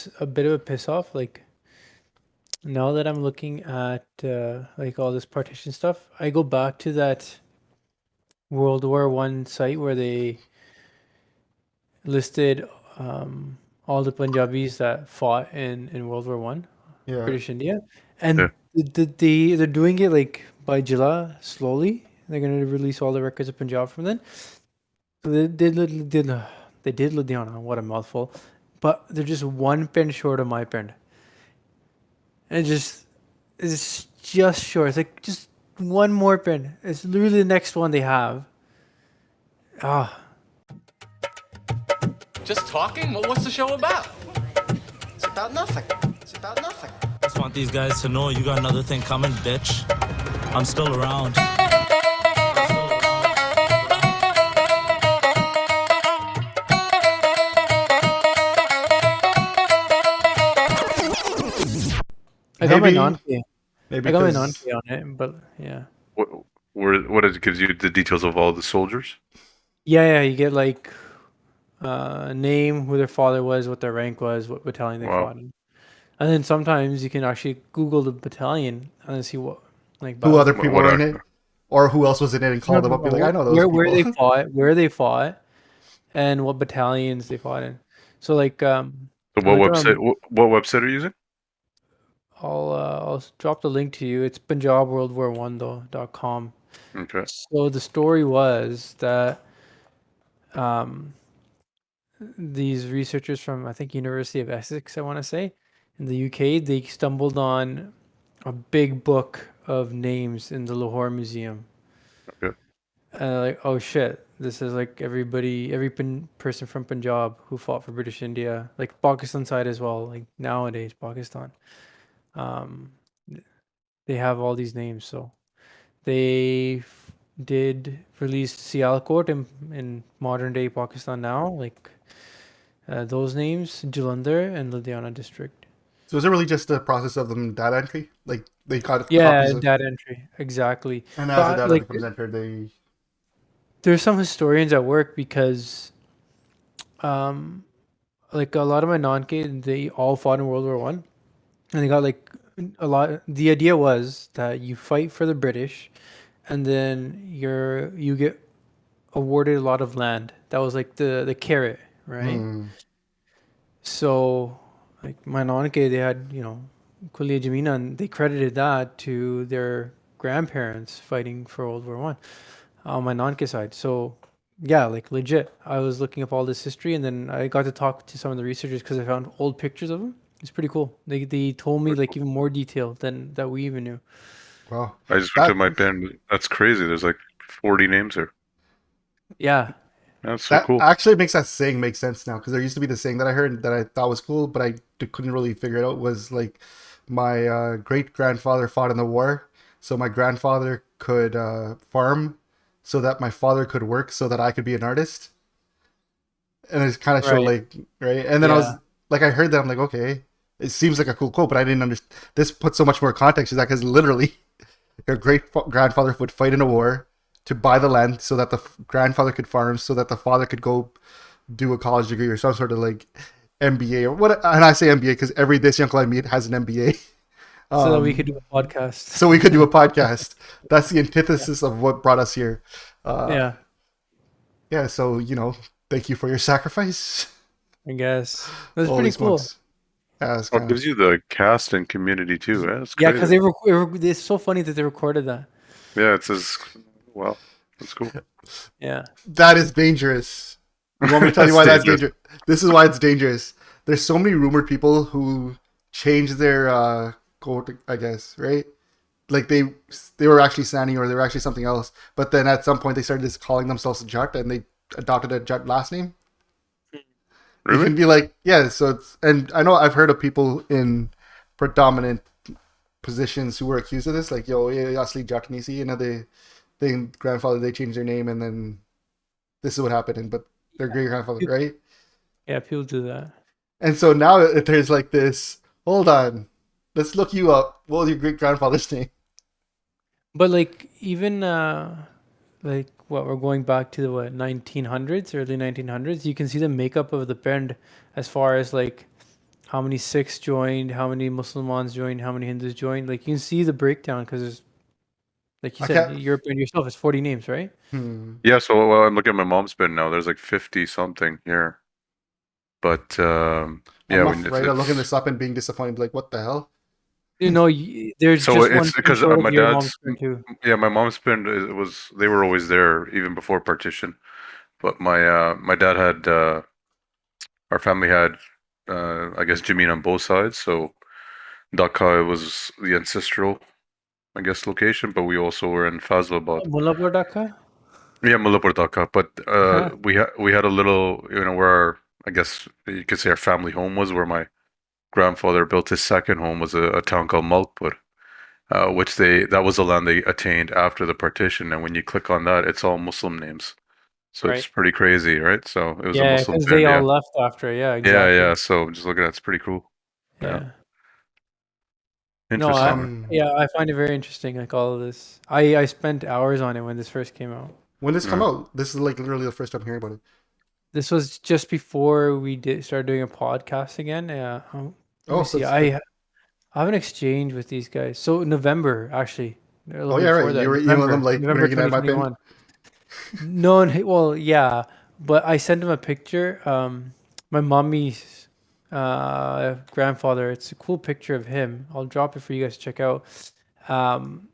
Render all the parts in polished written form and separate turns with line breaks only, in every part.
it's a bit of a piss off. Like now that I'm looking at like all this partition stuff, I go back to that World War I site where they listed all the Punjabis that fought in World War I,
Yeah.
British India,
Yeah.
and they're doing it like by July slowly. They're gonna release all the records of Punjab from then. So they did Ludhiana. What a mouthful! But they're just one pin short of my pin, and it's just short. It's like just one more pin. It's literally the next one they have. Ah,
Just talking? What's the show about? It's about nothing. It's about nothing.
Just want these guys to know you got another thing coming, bitch. I'm still around.
I got my
Maybe
non-K.
maybe
I got my
because
non-K on it, but yeah.
What it gives you the details of all the soldiers?
Yeah, you get like name, who their father was, what their rank was, what battalion they
Wow.
fought in. And then sometimes you can actually Google the battalion and then see what like
who other
battles.
people
What
were in it, or who else was in it, and
No,
call them
no,
up, be like, I
no.
know those
Where
people.
where they fought, and what battalions they fought in. So like
So
I
what
looked
website?
around.
What website are you using?
I'll drop the link to you. It's punjabworldwar1 though.com.
Okay.
So the story was that um these researchers from I think University of Essex, I want to say, in the UK, they stumbled on a big book of names in the Lahore Museum.
Okay.
Like, oh shit, this is like every person from Punjab who fought for British India, like Pakistan side as well. Like nowadays, Pakistan, um, they have all these names. So they did release Sialkot in modern day Pakistan now, like those names, Jalandhar and Ludhiana district.
So is it really just the process of them data entry? Like they got
Yeah,
copies of,
data entry, exactly.
and as the
But
data
like,
becomes entered, they
there's some historians at work because, um, like a lot of my non-K, they all fought in World War I, and they got like a lot. The idea was that you fight for the British, and then you get awarded a lot of land. That was like the carrot, right?
hmm.
So, like my non-K, they had Kulia Jamina, and they credited that to their grandparents fighting for World War I on my non-K side. So, yeah, like legit. I was looking up all this history, and then I got to talk to some of the researchers because I found old pictures of them. It's pretty cool. They told me
Very
like
cool.
even more detail than that we even knew.
Wow,
I just went to
that
my pen. That's crazy. There's like 40 names there.
Yeah,
That's so
that
cool.
actually makes that saying make sense now, because there used to be the saying that I heard that I thought was cool, but couldn't really figure it out. Was like my great grandfather fought in the war, so my grandfather could farm, so that my father could work, so that I could be an artist. And it's kind of show
right.
like, right. And then I
Yeah,
was like, I heard that, I'm like, okay, it seems like a cool quote, but I didn't understand. This puts so much more context to that, because literally your great grandfather would fight in a war to buy the land so that the grandfather could farm, so that the father could go do a college degree or some sort of like MBA or what. And I say MBA because every this uncle I meet has an MBA.
so that we could
Um,
do a podcast.
so we could do a podcast. That's the antithesis of what brought us here. Uh,
Yeah,
yeah. So thank you for your sacrifice.
I guess that's
Holy
pretty cool.
smokes. Yeah, it's
Oh, it
kind of
gives you the cast and community too. That's
Yeah, because
crazy.
it's so funny that they recorded that.
Yeah, it says, wow, that's cool.
Yeah.
that is dangerous. You want me to tell you
That's
why that's
dangerous.
dangerous? This is why it's dangerous. There's so many rumored people who change their code, I guess, right? Like they were actually Sani, or they were actually something else. But then at some point they started just calling themselves Jut, and they adopted a Jut last name. You
Really?
can be like, yeah. So and I know I've heard of people in predominant positions who were accused of this, like, yo, yeah, asli Jut nahi si. They grandfather, they changed their name, and then this is what happened. But their great grandfather,
Pe-
right?
Yeah, people do that.
And so now there's like this. Hold on, let's look you up. What was your great grandfather's name?
But like even like what we're going back to the 1900s, early 1900s, you can see the makeup of the band as far as like how many Sikhs joined, how many Muslims joined, how many Hindus joined. Like you can see the breakdown because there's, like you
I
said,
can't.
Europe and yourself, it's 40 names, right?
Yeah, so I'm looking at my mom's bin now. There's like 50 something here. But
I'm
yeah, when
afraid of looking this up and being disappointed. Like, what the hell?
You know, there's
so
just one
it's
thing
because
short of
my
your mom's
dad's
turn too.
yeah, my mom's bin it was they were always there even before partition. But my dad had our family had I guess Jamin on both sides. So Dhaka was the ancestral I guess location, but we also were in Fazlabad.
Mullapur Dhaka?
Yeah, Mullapur Dhaka. But we had a little where our I guess you could say our family home was where my grandfather built his second home was a town called Malkpur, which that was the land they attained after the partition. And when you click on that, it's all Muslim names. So it's
Right.
pretty crazy, right? So it was a
Yeah,
Muslim
because
bin,
they
yeah.
all left after. Yeah,
Yeah,
exactly.
yeah. So just looking at it's pretty cool. Yeah.
Yeah. No,
Interesting, man.
yeah, I find it very interesting, like all of this. I spent hours on it when this first came out.
When this come
Yeah.
out? This is like literally the first time hearing about it.
This was just before we did start doing a podcast again. Yeah. Let
Oh,
me
so
see.
it's
I have an exchange with these guys. So November, actually, a little
oh
bit
yeah,
before
right.
that.
You were emailing them like, when are
November
you gonna add my pin?
2021. No, well, yeah, but I sent him a picture. My mommy's grandfather. It's a cool picture of him. I'll drop it for you guys to check out. Um,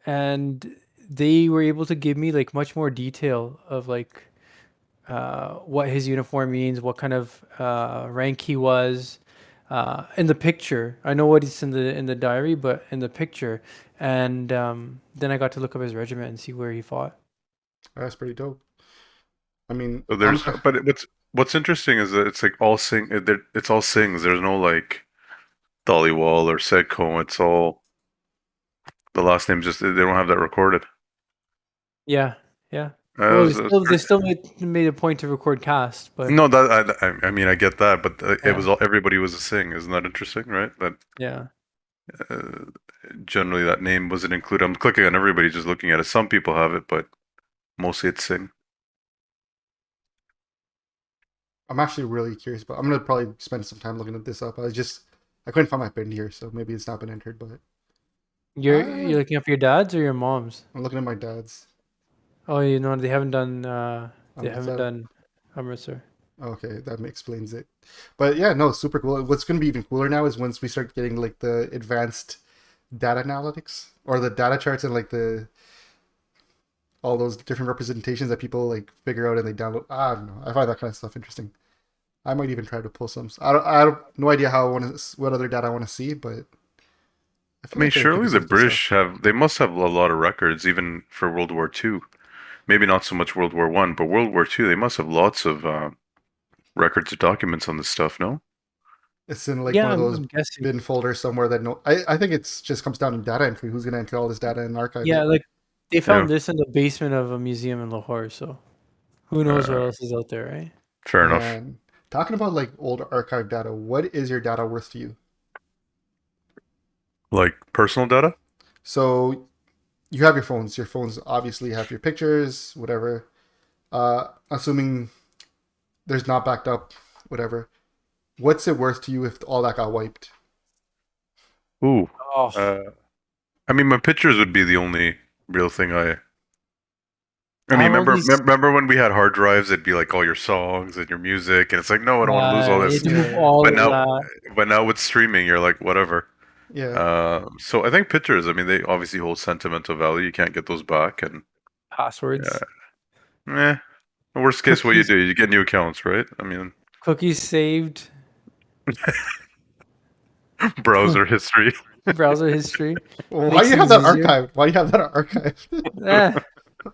and they were able to give me like much more detail of like what his uniform means, what kind of rank he was. In the picture, I know what it's in the diary, but in the picture, and then I got to look up his regiment and see where he fought.
That's pretty dope. I mean,
So
I'm
what's interesting is that it's like all it's all sings. There's no like Dhaliwal or Sedco. It's all the last names just they don't have that recorded.
Yeah, yeah. Well,
That's
they still made a point to record cast, but
No, that I mean I get that, but it was
yeah,
all everybody was a Singh. Isn't that interesting, right? That
yeah.
uh, generally that name wasn't included. I'm clicking on everybody, just looking at it. Some people have it, but mostly it's Singh.
I'm actually really curious, but I'm gonna probably spend some time looking at this up. I couldn't find my pin here, so maybe it's not been entered. But
You're looking up your dad's or your mom's?
I'm looking at my dad's.
Oh, you know they
Is
haven't
that
done Amritsar.
okay? That explains it. But yeah, no, super cool. What's gonna be even cooler now is once we start getting like the advanced data analytics or the data charts and like the all those different representations that people like figure out and they download. I don't know. I find that kind of stuff interesting. I might even try to pull some. I don't no idea how I want to what other data I want to see, but I
I
feel
mean,
like there could be
surely the
some good stuff.
British they must have a lot of records, even for World War II. Maybe not so much World War One, but World War II, they must have lots of records or documents on this stuff. No?
It's in like one
Yeah,
of those
I'm guessing.
bin folders somewhere that no. I think it's just comes down to data entry. Who's gonna enter all this data and archive
Yeah,
it?
like they
Yeah.
found this in the basement of a museum in Lahore, so who knows what
Uh,
else is out there, right?
fair enough.
And talking about like old archive data, what is your data worth to you?
Like personal data?
So you have your phones. Your phones obviously have your pictures, whatever. Assuming there's not backed up, whatever. What's it worth to you if all that got wiped?
Ooh.
Oh,
Uh, I mean, my pictures would be the only real thing I
I
mean,
have all these.
remember when we had hard drives? It'd be like all your songs and your music, and it's like, no, I don't want to lose all
You
this.
had to move
Yeah,
all
But
of
now,
that.
with streaming, you're like, whatever.
yeah.
So I think pictures. I mean, they obviously hold sentimental value. You can't get those back, and yeah,
Passwords,
eh. Worst case, what you
cookies,
do, you get new accounts, right? I mean,
cookies saved,
browser history.
browser history
Why do
makes
you have
things
that
easier.
archived? Why do you have that archived?
Eh,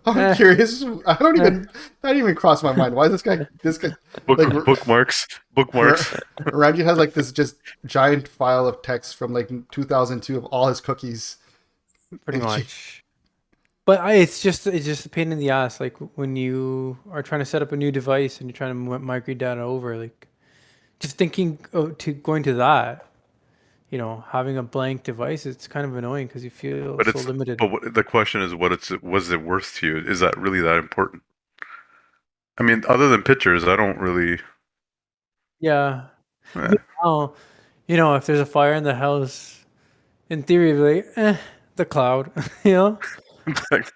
I'm
eh,
curious. I don't
eh.
even that didn't even cross my mind. Why is this guy like
Bookmarks, bookmarks.
Randy has like this just giant file of text from like 2002 of all his cookies.
Pretty
And
much. But it's just a pain in the ass. Like when you are trying to set up a new device and you're trying to migrate data over, like just thinking to going to that, having a blank device, it's kind of annoying because you feel
But
so
it's
limited.
but the question is, was it worth to you? Is that really that important? I mean, other than pictures, I don't really.
Yeah.
Yeah.
Oh, if there's a fire in the house, in theory, it'd be like, the cloud, you know? Like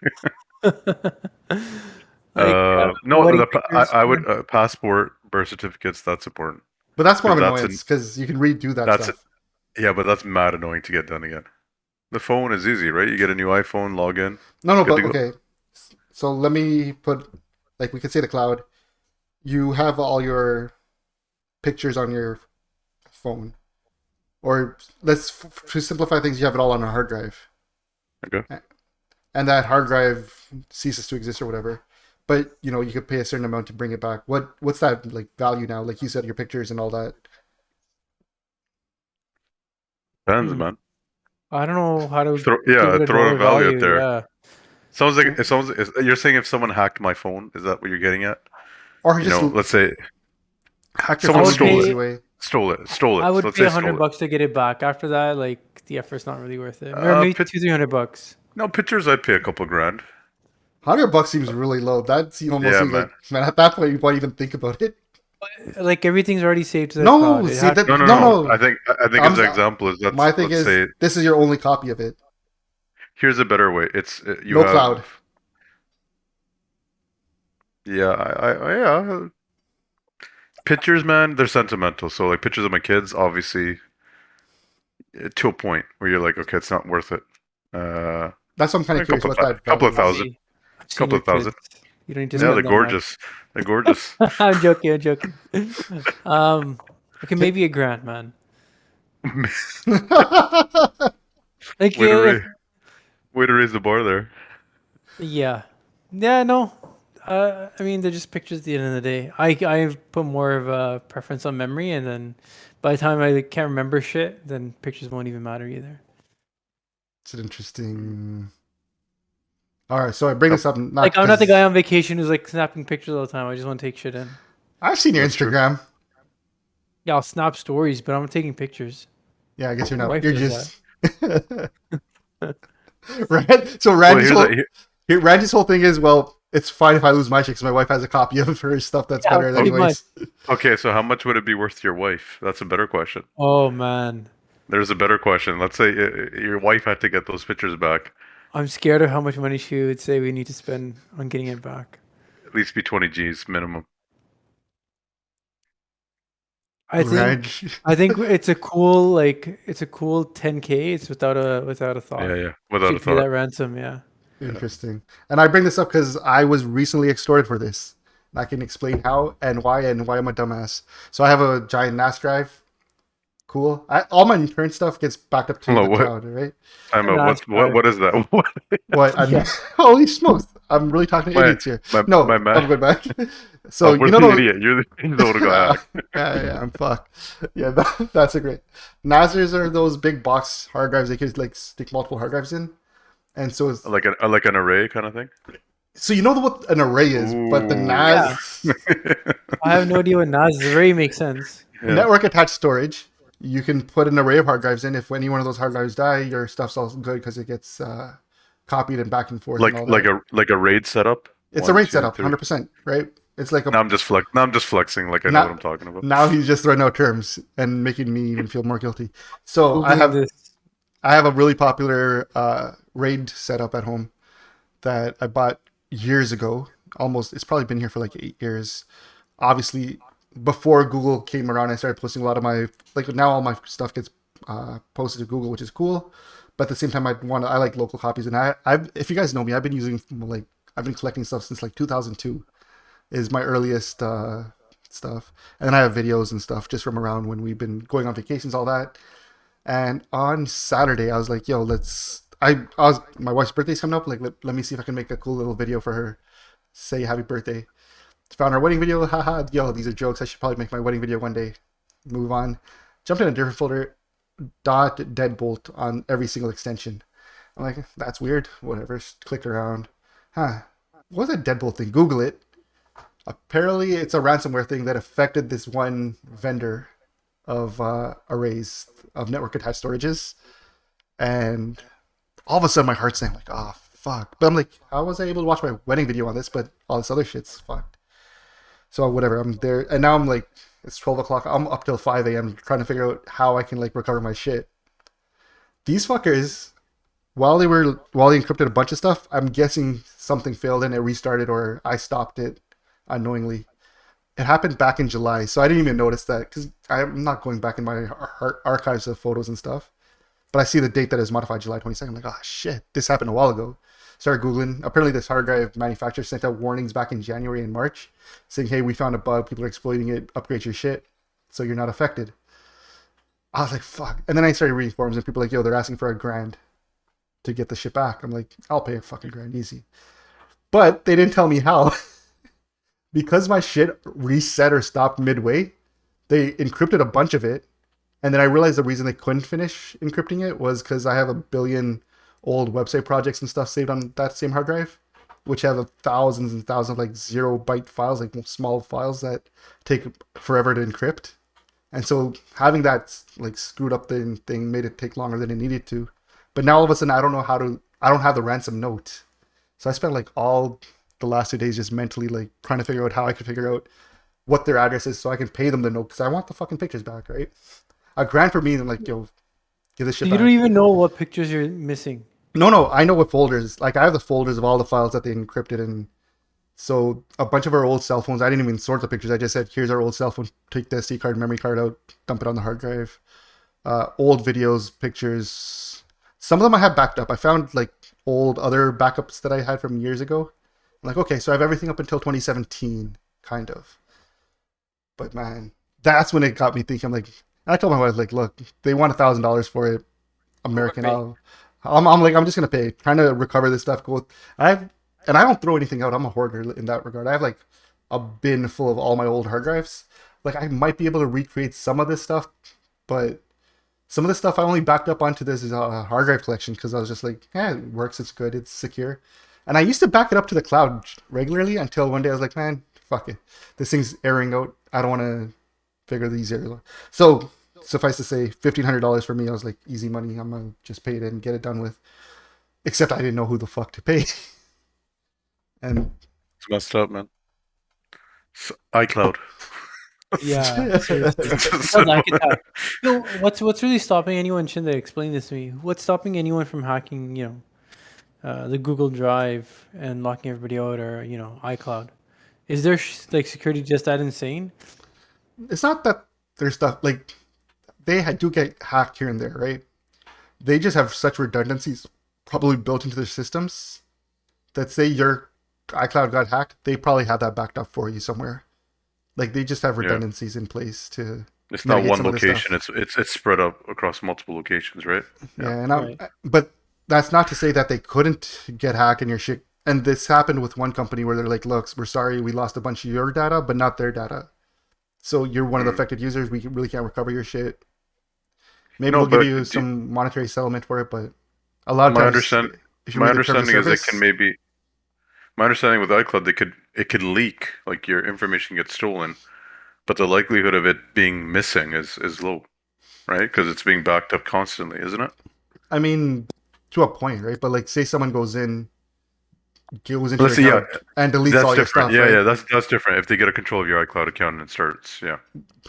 No,
wedding pictures.
I would passport, birth certificates. That's important
But that's more
because
of annoyance because you can redo that
that's
stuff.
yeah, but that's mad annoying to get done again. The phone is easy, right? You get a new iPhone, log in,
No,
good
but
to go.
okay. So let me put, like, we could say the cloud. You have all your pictures on your phone, or to simplify things, you have it all on a hard drive,
Okay.
and that hard drive ceases to exist or whatever. But you could pay a certain amount to bring it back. What's that like value now? Like you said, your pictures and all that.
Depends,
Hmm.
man.
I don't know how to give
Yeah,
it a
throw a
dollar
value out
value.
there.
Yeah.
Sounds like it sounds. You're saying if someone hacked my phone, is that what you're getting at?
Or just
Let's say
hack your
I
someone
phone
would
would be an
stole
easy
it,
pay.
way.
stole
I
it. So
would
let's
pay
say
a hundred
stole it.
bucks to get it back. After that, like the effort's not really worth it. Or maybe
Pit,
200-300 bucks.
no pictures. I'd pay a couple grand.
$100 seems really low. That's
Yeah,
mostly
man.
like, man, at that point, why even think about it?
Like everything's already saved to the
No,
cloud. It
see
has
that.
No, no,
No,
no.
no.
I think
I'm
as an example is
my
let's
thing is
say
this is your only copy of it.
here's a better way. It's you
No cloud.
have yeah yeah pictures, man. They're sentimental. So like pictures of my kids, obviously to a point where you're like, okay, it's not worth it.
That's what I'm kind
A
of curious
couple
what that
couple
value
of
is.
thousand,
Hey, I've seen
couple
your
of thousand.
kids. You don't need to
Yeah, they're
spend that much.
gorgeous. They're gorgeous.
I'm joking. I'm joking. Um, okay, maybe a grand, man. Like,
way to
if,
way to raise the bar there.
yeah, yeah, no. I mean, they're just pictures at the end of the day. I put more of a preference on memory, and then by the time I like, can't remember shit, then pictures won't even matter either.
It's an interesting. All right, so I bring this up not
Like, I'm not the
'cause-
guy on vacation who's like snapping pictures all the time. I just want to take shit in.
I've seen your
That's true.
Instagram.
Yeah, I'll snap stories, but I'm taking pictures.
Yeah, I guess you're
My
not.
wife
You're
does
just. So
Well,
Randy's whole thing is, well, it's fine if I lose my shit because my wife has a copy of her stuff that's
Yeah,
better
pretty
anyways.
okay, so how much would it be worth to your wife? That's a better question.
Oh man,
There's a better question. Let's say your wife had to get those pictures back.
I'm scared of how much money she would say we need to spend on getting it back.
At least be 20 G's minimum.
I think
Reg.
I think it's a cool 10K. It's without a thought.
Yeah, yeah. Without a
Should pay that
thought.
ransom, yeah.
Interesting. And I bring this up because I was recently extorted for this. And I can explain how and why I'm a dumbass. So I have a giant NAS drive. Cool. All my current stuff gets backed up to
Hello,
the
what?
cloud, right?
I'm a,
That's
what is that? What?
What?
Yeah.
Holy smokes! I'm really talking to
My-
idiots here.
my-
No,
my man.
I'm good back. So
Oh, we're
you know
the
those,
idiot. You're the one who got hacked.
yeah, I'm fucked. Yeah, that's a great. NASers are those big box hard drives they could like stick multiple hard drives in, and so it's
Like an array kind of thing.
so you know what an array is, but the
Ooh.
NAS
I have no idea what NAS is. It already makes sense.
Yeah.
network attached storage. You can put an array of hard drives in. If any one of those hard drives die, your stuff's all good because it gets copied and back and forth.
like
and all that.
like a raid setup.
It's
One,
a RAID
two,
setup,
three.
100%, right? It's like
Now I'm just flexing like I know
Now-
what I'm talking about.
now he's just throwing out terms and making me even feel more guilty. So I
Googling
have
this.
a really popular RAID setup at home that I bought years ago. It's probably been here for like 8 years. Obviously, before Google came around, I started posting a lot of my now all my stuff gets posted to Google, which is cool. But at the same time, I like local copies, and if you guys know me, I've been collecting stuff since like 2002 is my earliest stuff, and then I have videos and stuff just from around when we've been going on vacations, all that. And on Saturday, I was like, "Yo, my wife's birthday's coming up. Like, let me see if I can make a cool little video for her. Say happy birthday." Found our wedding video. Haha. Yo, these are jokes. I should probably make my wedding video one day. Move on. Jumped in a different folder. .deadbolt on every single extension. I'm like, that's weird. Whatever. Click around. What's a deadbolt thing? Google it. Apparently, it's a ransomware thing that affected this one vendor of arrays of network attached storages, and all of a sudden my heart's saying like, oh fuck. But I'm like, how was I able to watch my wedding video on this? But all this other shit's fucked. So whatever. I'm there, and now I'm like, It's 12 o'clock. I'm up till 5 a.m. trying to figure out how I can like recover my shit. These fuckers, while they encrypted a bunch of stuff, I'm guessing something failed and it restarted, or I stopped it unknowingly. It happened back in July, so I didn't even notice that because I'm not going back in my archives of photos and stuff. But I see the date that is modified, July 22nd. I'm like, oh shit, this happened a while ago. Started Googling. Apparently this hard drive manufacturer sent out warnings back in January and March saying, hey, we found a bug. People are exploiting it. Upgrade your shit so you're not affected. I was like, fuck. And then I started reading forums and people were like, yo, they're asking for $1,000 to get the shit back. I'm like, I'll pay a fucking $1,000 easy. But they didn't tell me how. Because my shit reset or stopped midway, they encrypted a bunch of it. And then I realized the reason they couldn't finish encrypting it was because I have a billion old website projects and stuff saved on that same hard drive, which have thousands and thousands of like 0-byte files, like small files that take forever to encrypt. And so having that like screwed up thing made it take longer than it needed to. But now all of a sudden I don't have the ransom note. So I spent like all the last 2 days just mentally like trying to figure out how I could figure out what their address is so I can pay them the note, because I want the fucking pictures back, right? $1,000 for me, and like, yo, give this shit
You
back.
don't even know what pictures you're missing.
No, I know what folders. Like, I have the folders of all the files that they encrypted, and so a bunch of our old cell phones, I didn't even sort the pictures. I just said, here's our old cell phone. Take the SD card, memory card out, dump it on the hard drive. Old videos, pictures. Some of them I have backed up. I found like old other backups that I had from years ago. I'm like, okay, so I have everything up until 2017, kind of. But man, that's when it got me thinking. I'm like, and I told my wife, like, look, they want $1,000 for it. American. I'm like, I'm just gonna pay. Trying to recover this stuff. I don't throw anything out. I'm a hoarder in that regard. I have like a bin full of all my old hard drives. Like, I might be able to recreate some of this stuff, but some of the stuff I only backed up onto this is a hard drive collection because I was just like, yeah, it works. It's good. It's secure. And I used to back it up to the cloud regularly until one day I was like, man, fuck it. This thing's airing out. I don't want to figure these errors out. So suffice to say, $1,500 for me. I was like, easy money. I'm going to just pay it and get it done with. Except I didn't know who the fuck to pay. And
It's messed up, man. iCloud.
Yeah, seriously. Like it. You know, what's really stopping anyone? Shinda, explain this to me. What's stopping anyone from hacking? The Google Drive and locking everybody out, or iCloud? Is their like security just that insane?
It's not that there's stuff like they do get hacked here and there, right? They just have such redundancies probably built into their systems that say your iCloud got hacked, they probably have that backed up for you somewhere. Like, they just have redundancies in place to.
It's not one location. It's spread up across multiple locations, right?
Yeah, and but that's not to say that they couldn't get hacked and your shit. And this happened with one company where they're like, "Look, we're sorry, we lost a bunch of your data, but not their data. So you're one of the affected users. We really can't recover your shit. Maybe we'll give you some monetary settlement for it, but a lot of times,
my understanding is it can maybe. My understanding with iCloud, it could leak, like your information gets stolen, but the likelihood of it being missing is low, right? Because it's being backed up constantly, isn't it?
I mean, to a point, right? But like, say someone goes into your account and deletes all your stuff.
Yeah, that's different. If they get a control of your iCloud account and starts,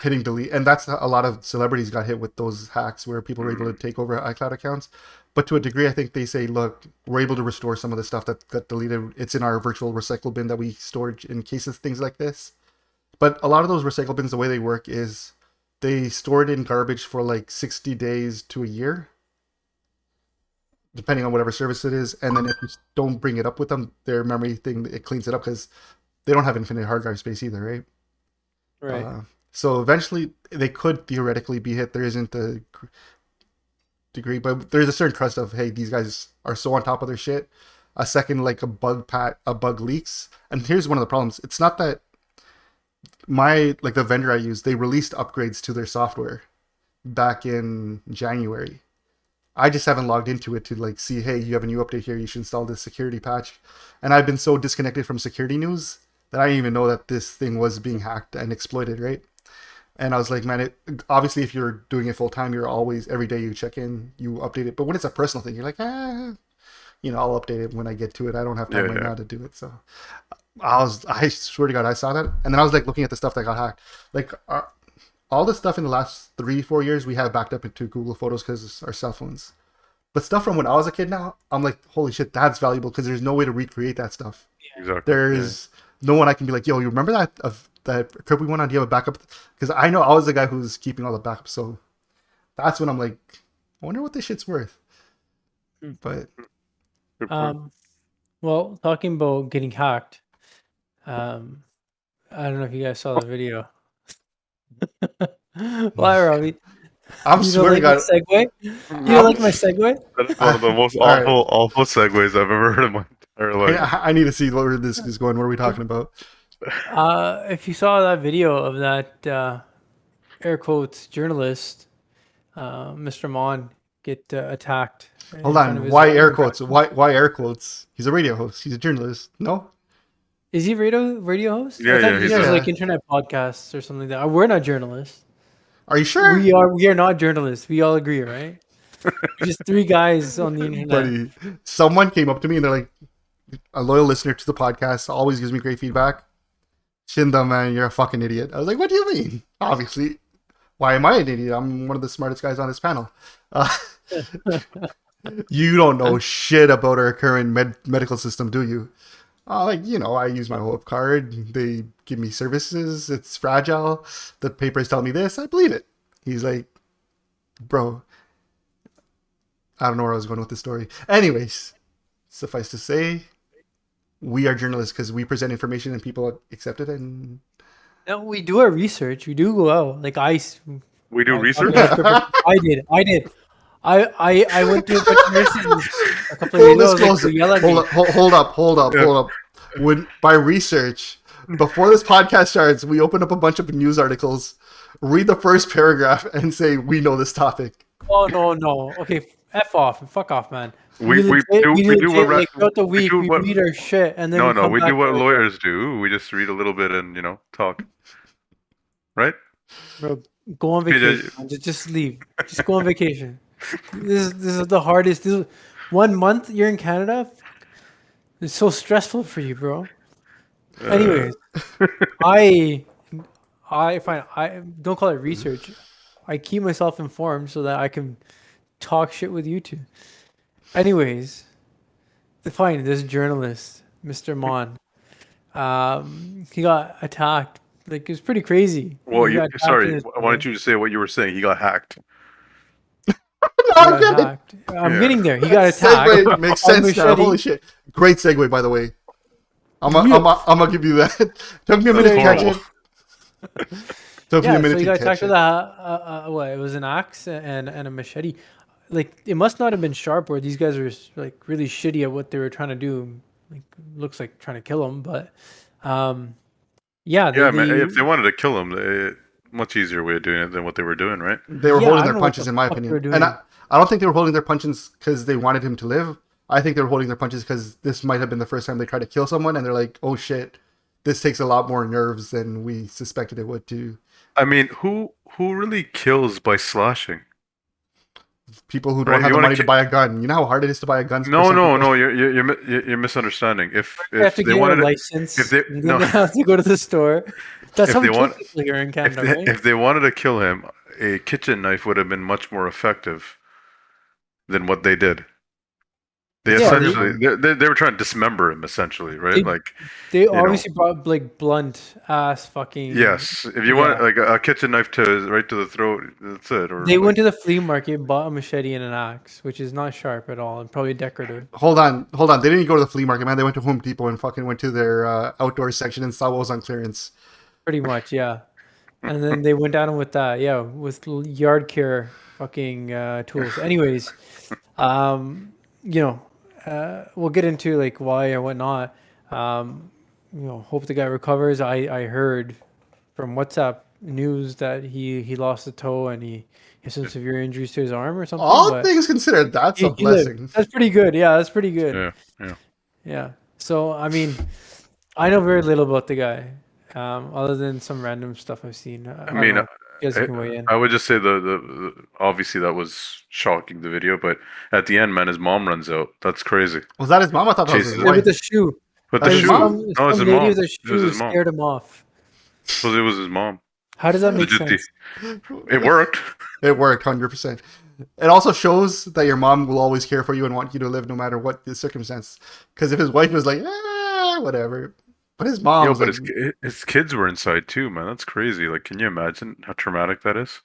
hitting delete, and that's a lot of celebrities got hit with those hacks where people were able to take over iCloud accounts. But to a degree, I think they say, look, we're able to restore some of the stuff that got deleted. It's in our virtual recycle bin that we stored in cases things like this. But a lot of those recycle bins, the way they work is they store it in garbage for like 60 days to a year, depending on whatever service it is. And then if you don't bring it up with them, their memory thing, it cleans it up because they don't have infinite hard drive space either, right?
Right.
So eventually they could theoretically be hit. There isn't a degree, but there's a certain trust of, hey, these guys are so on top of their shit. A second, like a bug leaks. And here's one of the problems. It's not that the vendor I use, they released upgrades to their software back in January. I just haven't logged into it to like see, hey, you have a new update here. You should install this security patch. And I've been so disconnected from security news that I didn't even know that this thing was being hacked and exploited, right? And I was like, man, obviously if you're doing it full time, you're always, every day you check in, you update it. But when it's a personal thing, you're like, I'll update it when I get to it. I don't have time right now to do it. So I swear to God, I saw that. And then I was like looking at the stuff that got hacked. Like all the stuff in the last 3-4 years we have backed up into Google Photos because it's our cell phones. But stuff from when I was a kid now, I'm like, holy shit, that's valuable because there's no way to recreate that stuff.
Exactly.
There's no one I can be like, yo, you remember that trip we went on? Do you have a backup? Because I know I was the guy who was keeping all the backups. So that's when I'm like, I wonder what this shit's worth. But
Good point.
Well, talking about getting hacked, I don't know if you guys saw the video. Why, Robbie?
I'm
You don't
swearing
like
God.
my segue? You don't like my segue?
That's one of the most
All right.
awful segues I've ever heard in my entire life.
I need to see where this is going. What are we talking about?
If you saw that video of that air quotes journalist, Mr. Mon, get attacked.
Hold on. Why air quotes? Why air quotes? He's a radio host. He's a journalist. No?
Is he radio host?
Yeah,
I thought
yeah,
he
he's
does
a-
like internet podcasts or something like that. We're not journalists.
Are you sure?
We are not journalists. We all agree, right? We're just three guys on the internet.
Buddy, someone came up to me and they're like, a loyal listener to the podcast, always gives me great feedback. Shinda, man, you're a fucking idiot. I was like, what do you mean? Obviously. Why am I an idiot? I'm one of the smartest guys on this panel. You don't know shit about our current medical system, do you? Like, you know, I use my HOPE card. They give me services. It's fragile. The papers tell me this. I believe it. He's like, bro, I don't know where I was going with this story. Anyways, suffice to say, we are journalists because we present information and people accept it. And
No, we do our research. We do go out. Like
We do research?
I did. I went to a bunch of nurses a couple of
full
days ago.
disclosure.
Like, yell at me.
Hold up. When by research, before this podcast starts, we open up a bunch of news articles, read the first paragraph, and say we know this topic.
Oh no. Okay, f off, fuck off, man.
We
legit-
do
legit,
what
like, throughout the week
do
we
what-
read our shit and then
No,
we come
we
back
do what
to it.
lawyers do. We just read a little bit and talk. Right?
Bro, go on
Okay,
vacation. Man. Just leave. Just go on vacation. This is the hardest. 1 month you're in Canada. It's so stressful for you, bro. Anyways, I find I don't call it research. I keep myself informed so that I can talk shit with you two. Anyways, fine. This journalist, Mr. Mon, he got attacked. Like, it was pretty crazy.
Well,
He got attacked in
sorry.
his
Why don't you just say what you were saying? He got hacked.
He
I'm
got
getting
hacked. I'm
Yeah.
getting there. He got attacked.
Segue makes
on
sense now.
Machete.
Holy shit! Great segue, by the way. I'm gonna give you that. Took me a minute to catch it. Took me
Yeah,
a minute
so he
to
got
catch
attacked
it.
with a what? It was an axe and a machete. Like, it must not have been sharp, or these guys were like really shitty at what they were trying to do. Like, looks like trying to kill him, but yeah,
Yeah, man. If they wanted to kill him, much easier way of doing it than what they were doing, right?
They were
Yeah,
holding
I
their
don't know what
punches,
the
in my
fuck they
opinion.
were doing.
And I don't think they were holding their punches because they wanted him to live. I think they were holding their punches because this might have been the first time they tried to kill someone, and they're like, "Oh shit, this takes a lot more nerves than we suspected it would." To
I mean, who really kills by slashing?
people who don't
Right,
have
you
the
wanna
money to buy a gun, you know how hard it is to buy a gun. for
No,
some
no,
people?
no. You're misunderstanding. If
you have to
they
get
wanted,
a license,
if they-
and then
no.
they have to go to the store. That's
If
how we
they
kill
want-
people here in
if
Canada,
they,
right?
if they wanted to kill him, a kitchen knife would have been much more effective than what they did. They
Yeah,
essentially they were trying to dismember him, essentially, right?
They-
Like,
They
know.
obviously brought like blunt ass fucking.
yes, if you want
Yeah.
like a kitchen knife right to the throat, that's it. Or
They
like,
went to the flea market, bought a machete and an axe, which is not sharp at all and probably decorative.
Hold on. They didn't go to the flea market, man. They went to Home Depot and fucking went to their outdoor section and saw what was on clearance.
Pretty much, yeah. And then they went down with that, yeah, with yard care fucking tools. Anyways, we'll get into like why or whatnot. Hope the guy recovers. I heard from WhatsApp news that he lost a toe and he has some severe injuries to his arm or something.
All
but
things considered, that's a
he lived.
blessing.
That's pretty good. Yeah, that's pretty good.
yeah.
Yeah. So, I mean, I know very little about the guy, other than some random stuff I've seen.
I mean,
don't know. You guys can weigh in.
I would just say the obviously that was shocking, the video, but at the end, man, his mom runs out. That's crazy.
Was that his mom? I thought that was
Jesus.
his
Yeah, with
wife.
the shoe.
But the
His
shoe,
mom?
no, it's
Some
his
lady
mom.
with a
It was
shoe
his mom.
scared him off.
So it was his mom.
How does that
The
make
Joti.
sense?
It worked.
It worked 100%. It also shows that your mom will always care for you and want you to live no matter what the circumstance. Because if his wife was like, whatever, but his
Yo,
mom's
but
like,
his kids were inside too, man. That's crazy. Like, can you imagine how traumatic that is?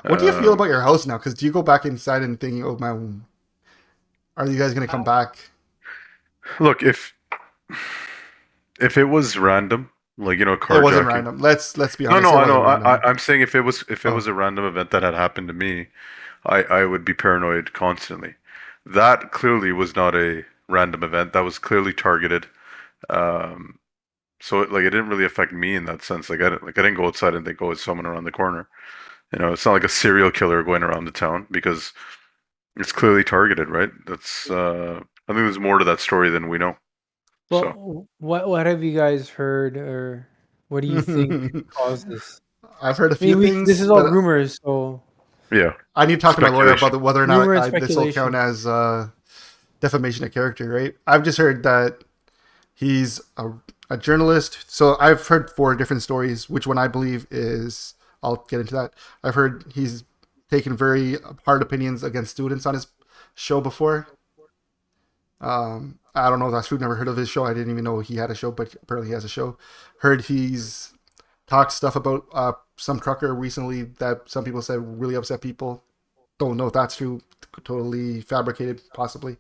what do you feel
Um,
about your house now? Because do you go back inside and thinking, oh man, are you guys gonna come back?
Look, if it was random, like
It wasn't
carjacking.
random. Let's be
No,
honest.
no,
It
I
wasn't
know.
random.
I'm saying if it
Oh,
was a random event that had happened to me, I would be paranoid constantly. That clearly was not a random event. That was clearly targeted. Um, so it didn't really affect me in that sense. I didn't go outside and think, oh, it's someone around the corner. It's not like a serial killer going around the town because it's clearly targeted, right? I think there's more to that story than we know. So
Well, what have you guys heard, or what do you think caused this?
I've heard a
I
few
mean, this
things,
is all
but
rumors, so
yeah,
I need to talk to my lawyer about
speculation.
whether or not
rumor and
this will count
speculation.
as defamation of character. Right? I've just heard that he's a journalist. So I've heard 4 different stories. Which one I believe is, I'll get into that. I've heard he's taken very hard opinions against students on his show before. I don't know if that's true. Never heard of his show. I didn't even know he had a show, but apparently he has a show. Heard he's talked stuff about some trucker recently that some people said really upset people. Don't know if that's true. Totally fabricated, possibly.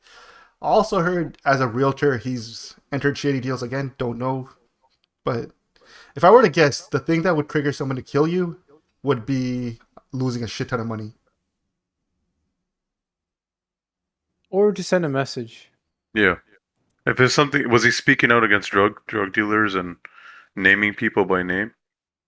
Also heard as a realtor he's entered shady deals again. Don't know, but if I were to guess, the thing that would trigger someone to kill you would be losing a shit ton of money.
Or to send a message.
Yeah. If there's something, was he speaking out against drug dealers and naming people by name?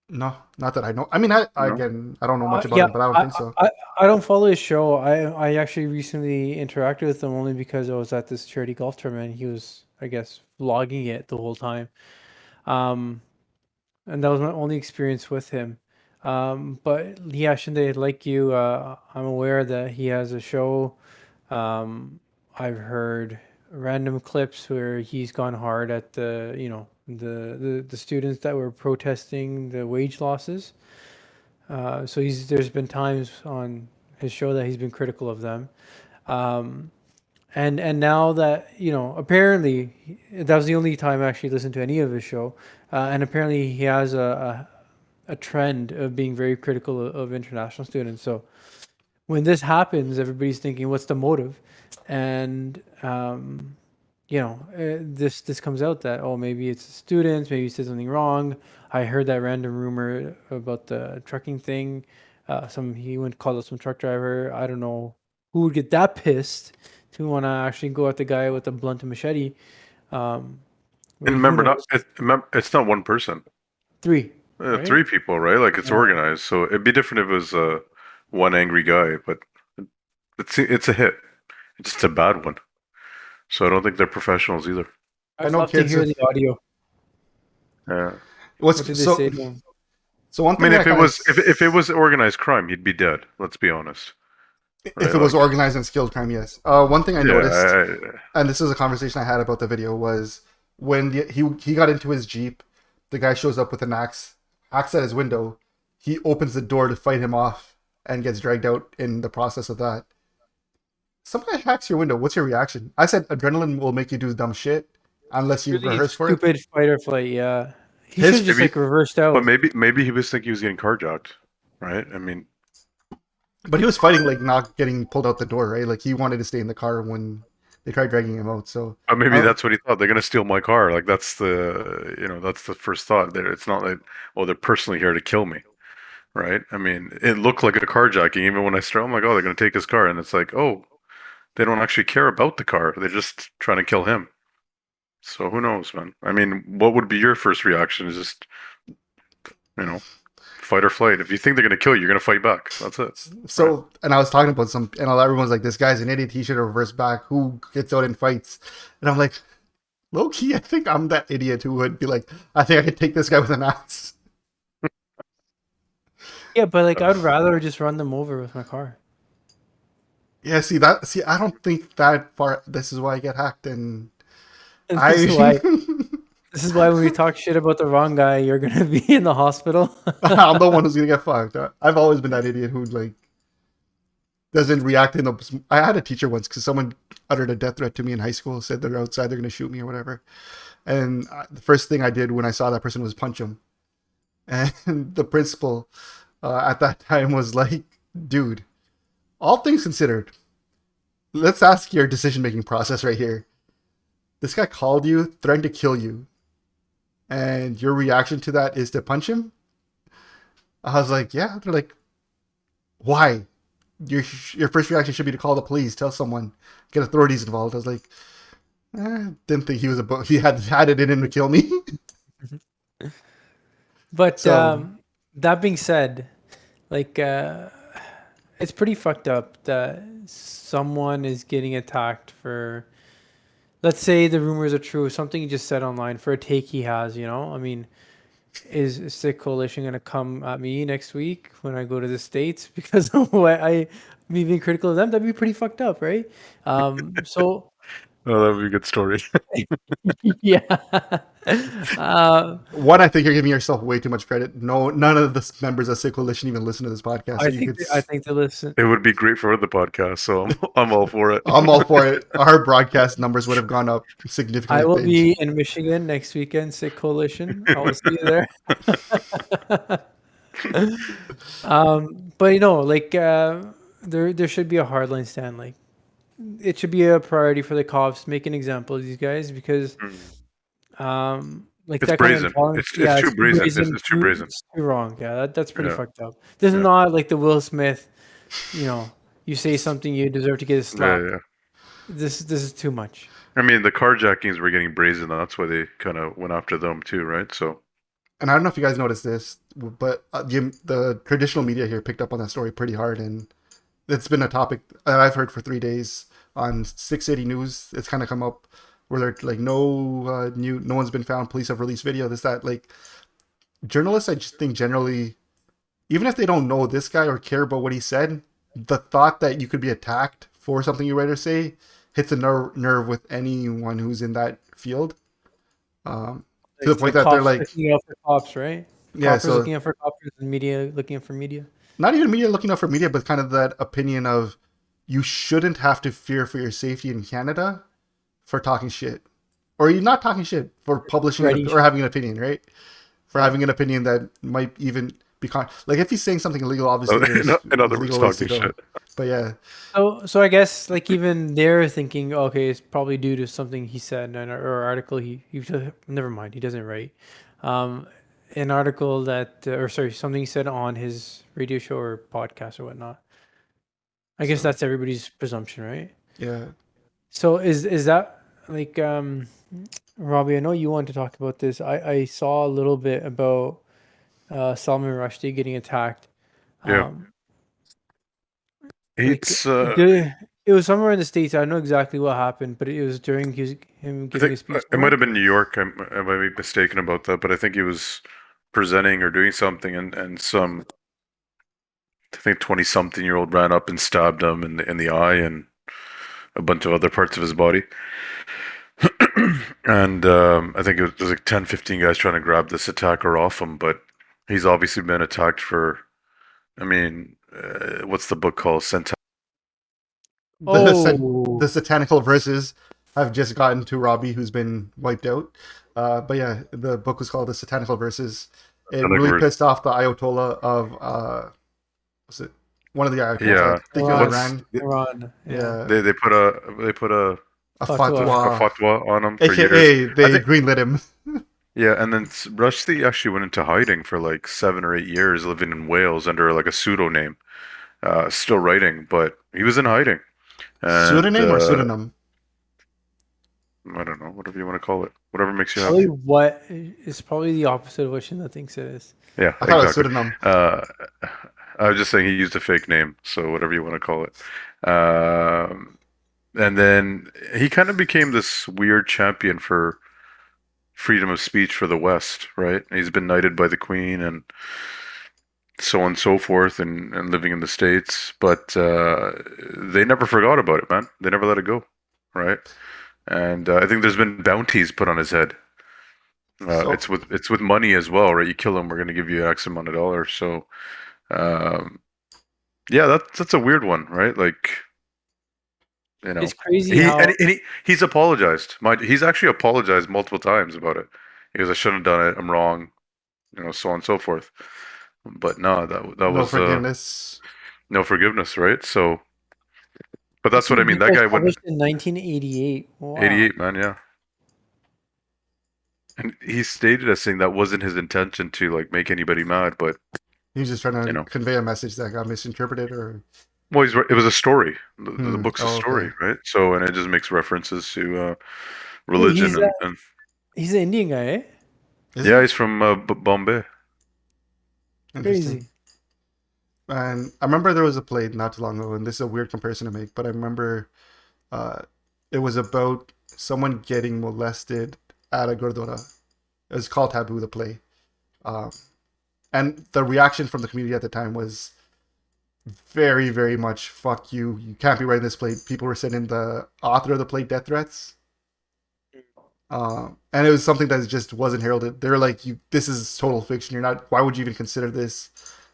No, not that I know. I mean, I
No.
again, I don't know much about
Yeah,
him, but I don't think so.
I don't follow his show. I actually recently interacted with him only because I was at this charity golf tournament. He was, I guess, vlogging it the whole time. Um, and that was my only experience with him. But yeah, Shinde, like you, I'm aware that he has a show. I've heard random clips where he's gone hard at the students that were protesting the wage losses. So there's been times on his show that he's been critical of them. Um, and now that apparently that was the only time I actually listened to any of his show, and apparently he has a trend of being very critical of international students. So when this happens, everybody's thinking, what's the motive? And this comes out that, oh, maybe it's the students, maybe he said something wrong. I heard that random rumor about the trucking thing. He went call out some truck driver. I don't know who would get that pissed to want to actually go at the guy with a blunt and machete. Um,
And
who
remember,
knows?
it's not one person.
3, right?
3 people, right? Like it's
Yeah.
organized. So it'd be different if it was one angry guy, but it's a hit. It's just a bad one. So I don't think they're professionals either.
I
I'd
know
love to
kids.
hear the audio.
Yeah.
What did they
So
say to him?
one
I mean,
thing I kind of,
if it was organized crime, he'd be dead. Let's be honest,
if
right?
it was
Like,
organized and skilled crime, yes. One thing I
yeah,
noticed, and this is a conversation I had about the video, was when he got into his Jeep, the guy shows up with an axe at his window. He opens the door to fight him off and gets dragged out in the process of that. Some guy hacks your window. What's your reaction? I said adrenaline will make you do dumb shit unless you
Really
rehearse for it.
stupid fight or flight. Yeah, he should
His
have just
maybe,
like reversed
but
out.
maybe he was thinking he was getting carjacked, right? I mean,
But he was fighting like not getting pulled out the door, right? Like he wanted to stay in the car when they tried dragging him out. So
maybe
uh,
that's what he thought. They're gonna steal my car. Like that's the first thought. There, it's not like, oh, they're personally here to kill me, right? I mean, it looked like a carjacking. Even when I started, I'm like, oh, they're gonna take his car, and it's like, oh, they don't actually care about the car. They're just trying to kill him. So who knows, man? I mean, what would be your first reaction? Is just, you know, fight or flight. If you think they're gonna kill you, you're gonna fight back. That's it.
so and I was talking about and everyone's like, this guy's an idiot. He should have reversed back. Who gets out and fights? And I'm like, low key, I think I'm that idiot who would be like, I think I could take this guy with an axe.
Yeah, but like I'd rather just run them over with my car.
Yeah, see, I don't think that far. This is why I get hacked, and
And
I
this is why This is why when we talk shit about the wrong guy, you're gonna be in the hospital.
I'm the one who's gonna get fucked. I've always been that idiot who like doesn't react in a. I had a teacher once because someone uttered a death threat to me in high school, said they're outside, they're gonna shoot me or whatever. And the first thing I did when I saw that person was punch him. And the principal at that time was like, dude, all things considered, let's ask your decision-making process right here. This guy called you, threatened to kill you, and your reaction to that is to punch him? I was like, yeah. They're like, why? Your first reaction should be to call the police, tell someone, get authorities involved. I was like, didn't think he had it in him to kill me.
But
So-
that being said, like it's pretty fucked up that someone is getting attacked for, let's say the rumors are true, something he just said online for a take he has, you know? I mean, is Sick Coalition going to come at me next week when I go to the States because of what me being critical of them? That'd be pretty fucked up, right? So
Oh, that would be a good story.
yeah.
One, I think you're giving yourself way too much credit. No, none of the members of Sick Coalition even listen to this podcast. So
I think they listen.
It would be great for the podcast, so I'm all for it.
I'm all for it. Our broadcast numbers would have gone up significantly.
I will
if they-
be in Michigan next weekend, Sick Coalition. I will see you there. But you know, like there should be a hardline stand. Like it should be a priority for the cops. Make an example of these guys because like
It's
that
brazen.
kind of
It's too brazen. It's too brazen.
It's too wrong. Yeah, that's pretty
Yeah.
fucked up. This is
Yeah.
not like the Will Smith. You know, you say something, you deserve to get a slap.
Yeah.
This is too much.
I mean, the carjackings were getting brazen. That's why they kind of went after them too, right? So
And I don't know if you guys noticed this, but the traditional media here picked up on that story pretty hard, and it's been a topic that I've heard for 3 days on 680 News. It's kind of come up where they're like, no one's been found. Police have released video. This, that, like journalists. I just think generally, even if they don't know this guy or care about what he said, the thought that you could be attacked for something you write or say hits a nerve with anyone who's in that field. To the point that they're
cops
like,
looking out for cops, right?
yeah,
Cops are
so
looking out for cops and media looking out for media.
not even media looking out for media, but kind of that opinion of you shouldn't have to fear for your safety in Canada for talking shit, or you're not talking shit for publishing or having an opinion, right? For having an opinion that might even be like if he's saying something illegal, obviously.
in other words,
legal ways to
talking
go.
shit.
But yeah,
So I guess like even they're thinking, okay, it's probably due to something he said or article he never mind, he doesn't write. An article that or sorry, something he said on his radio show or podcast or whatnot. I guess that's everybody's presumption, right?
yeah.
So is that like Robbie, I know you want to talk about this. I saw a little bit about Salman Rushdie getting attacked.
Yeah. It's
It was somewhere in the States. I don't know exactly what happened, but it was during him
I
giving a
think
speech.
it might have been New York. I might be mistaken about that, but I think he was presenting or doing something, and some I think 20-something-year-old ran up and stabbed him in the eye and a bunch of other parts of his body. And I think it was like 10, 15 guys trying to grab this attacker off him, but he's obviously been attacked for. I mean, what's the book called?
The satanical verses have just gotten to Robbie, who's been wiped out. But yeah, the book was called The Satanical Verses. It really pissed off the Ayatollah of was it one of the Ayatollahs?
Yeah.
I think it was
Iran.
Yeah.
They put a fatwa on him for years.
AKA they greenlit him.
Yeah, and then Rushdie actually went into hiding for like 7 or 8 years, living in Wales under like a pseudonym, still writing, but he was in hiding. And,
Pseudonym or pseudonym?
I don't know, whatever you want to call it, whatever makes you
Probably
happy.
it's probably the opposite of what Shinda thinks it is.
Yeah,
I thought
exactly.
it was pseudonym.
I was just saying he used a fake name, so whatever you want to call it. And then he kind of became this weird champion for freedom of speech for the West, right? He's been knighted by the Queen and so on and so forth, and living in the States, but they never forgot about it, man. They never let it go, right? And I think there's been bounties put on his head
So
It's with money as well, right? You kill him, we're gonna give you X amount of dollars. So, um, yeah, that's a weird one, right? Like, you know,
It's crazy how
he's apologized. He's actually apologized multiple times about it. He goes, I shouldn't have done it. I'm wrong. So on and so forth. But no, that
no
was
forgiveness.
no forgiveness, right? So, but that's
this
what I mean. That
was
guy went
published in 1988. Wow.
88, man. Yeah, and he stated as saying that wasn't his intention to like make anybody mad, but
He was just trying
you
to
know,
convey a message that got misinterpreted, or
well, it was a story. The book's a
oh, okay.
story, right? So, and it just makes references to
Oh,
religion and
he's an Indian guy, eh?
Is
yeah,
he
he's from Bombay.
interesting?
Crazy.
And I remember there was a play not too long ago, and this is a weird comparison to make, but I remember uh, it was about someone getting molested at a gurdwara. It was called Taboo, the play. Um, and the reaction from the community at the time was very, very much "fuck you! You can't be writing this play." People were sending the author of the play death threats, and it was something that just wasn't heralded. They were like, "You, this is total fiction. You're not. Why would you even consider this?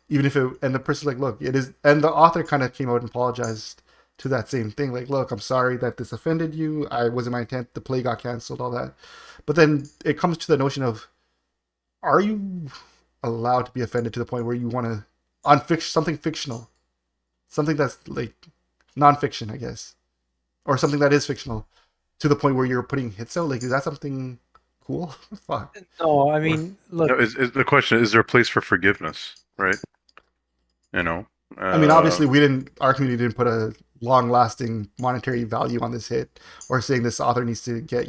Even if it." And the person's like, "Look, it is." And the author kind of came out and apologized to that same thing. Like, "Look, I'm sorry that this offended you. I wasn't my intent. The play got canceled. All that." But then it comes to the notion of, are you allowed to be offended to the point where you want to on something fictional, something that's like nonfiction, I guess, or something that is fictional, to the point where you're putting hits out? Like, is that something cool? Fuck.
No, I
Or,
mean, look,
no, is the question: is there a place for forgiveness? Right? You know,
I mean, obviously, we didn't. Our community didn't put a long-lasting monetary value on this hit, or saying this author needs to get.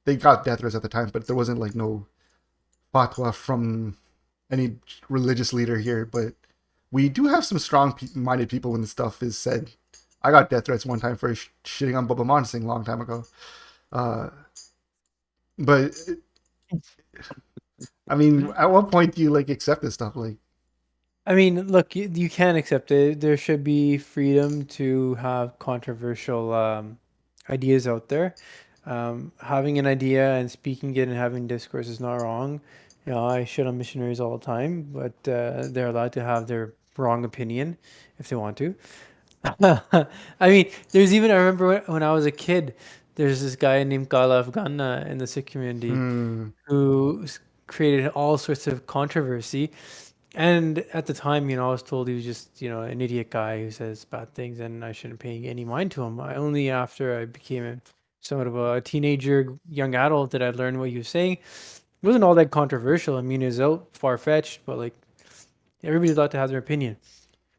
They got death threats at the time, but there wasn't like no fatwa from any religious leader here. But we do have some strong-minded people when stuff is said. I got death threats one time for shitting on Bubba Mon Singh a long time ago. Uh, but I mean, at what point do you like accept this stuff? Like,
I mean, look, you can't accept it. There should be freedom to have controversial ideas out there. Having an idea and speaking it and having discourse is not wrong. I shit on missionaries all the time, but they're allowed to have their wrong opinion if they want to. I mean, I remember when I was a kid, there's this guy named Kala Afghana in the Sikh community who created all sorts of controversy. And at the time, I was told he was just, an idiot guy who says bad things and I shouldn't pay any mind to him. Only after I became somewhat of a teenager, young adult, did I learn what he was saying. It wasn't all that controversial. I mean, it was out far-fetched, but like everybody's allowed to have their opinion.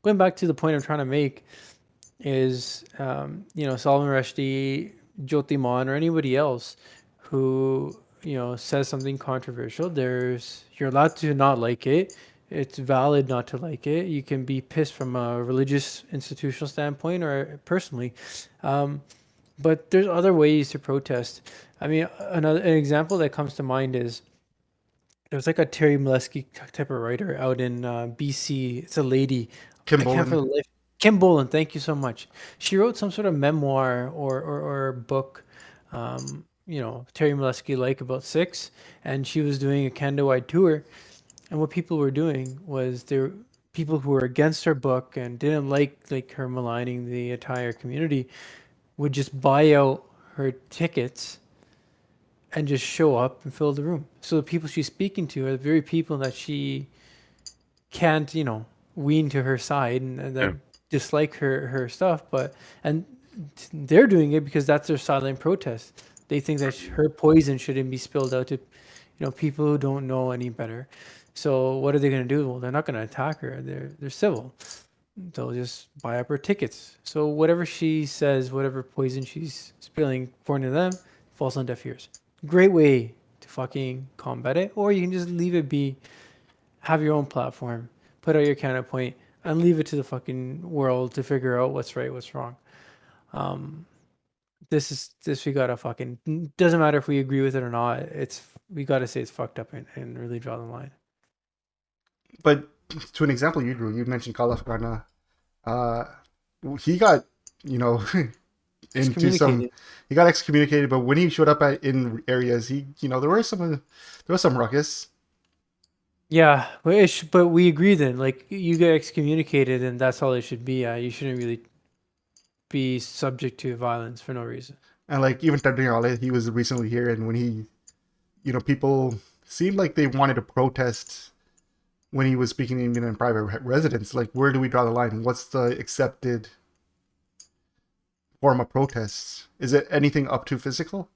Going back to the point I'm trying to make is, Salman Rushdie, Joti Mann, or anybody else who, says something controversial, you're allowed to not like it. It's valid not to like it. You can be pissed from a religious institutional standpoint or personally. But there's other ways to protest. I mean, an example that comes to mind is there's like a Terry Molesky type of writer out in BC. It's a lady.
Kim
I can't for
Bolan.
the life. Kim Bolan, thank you so much. She wrote some sort of memoir or book, Terry Molesky about six, and she was doing a Canada-wide tour. And what people were doing was there people who were against her book and didn't like her maligning the entire community would just buy out her tickets and just show up and fill the room. So the people she's speaking to are the very people that she can't, wean to her side and that
yeah,
dislike her stuff. And they're doing it because that's their silent protest. They think that her poison shouldn't be spilled out to, people who don't know any better. So what are they going to do? Well, they're not going to attack her. They're civil. They'll just buy up her tickets. So whatever she says, whatever poison she's spilling, according to them, falls on deaf ears. Great way to fucking combat it. Or you can just leave it be, have your own platform, put out your counterpoint, and leave it to the fucking world to figure out what's right, what's wrong. This we gotta fucking, doesn't matter if we agree with it or not. We gotta say it's fucked up and really draw the line.
But to an example you drew, you mentioned Kala Afghana. He got, into some. He got excommunicated, but when he showed up in areas, there was some ruckus.
Yeah, but we agree then. Like you get excommunicated, and that's all it should be. You shouldn't really be subject to violence for no reason.
And like even Tadriale, he was recently here, and when he, people seemed like they wanted to protest when he was speaking even in private residence. Like, where do we draw the line? What's the accepted form of protests? Is it anything up to physical?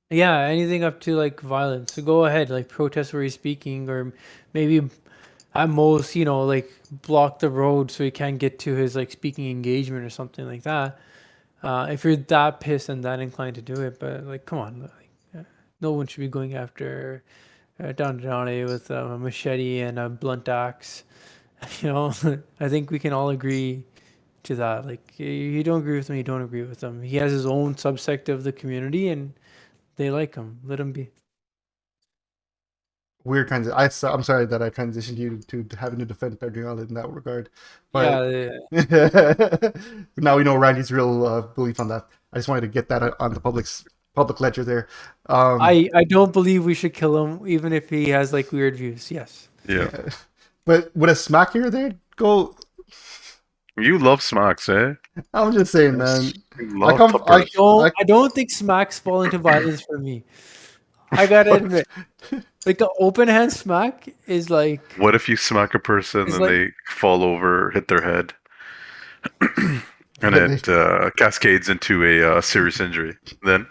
Yeah, anything up to like violence. So go ahead, like protest where he's speaking, or maybe at most, like block the road so he can't get to his like speaking engagement or something like that. If you're that pissed and that inclined to do it, but like, come on, like, no one should be going after Don Johnny with a machete and a blunt axe. I think we can all agree to that. Like, you don't agree with him, you don't agree with him. He has his own subsect of the community, and they like him. Let him be.
Weird I'm sorry that I transitioned you to having to defend Pedro in that regard. But
Yeah.
now we know Randy's real belief on that. I just wanted to get that on the public ledger there.
I don't believe we should kill him, even if he has like weird views. Yes.
Yeah.
But would a smack here there go?
You love smacks, eh?
I'm just saying, man.
I
I don't think smacks fall into violence for me. I gotta admit, like an open hand smack is like.
What if you smack a person and they fall over, hit their head, and it cascades into a serious injury? Then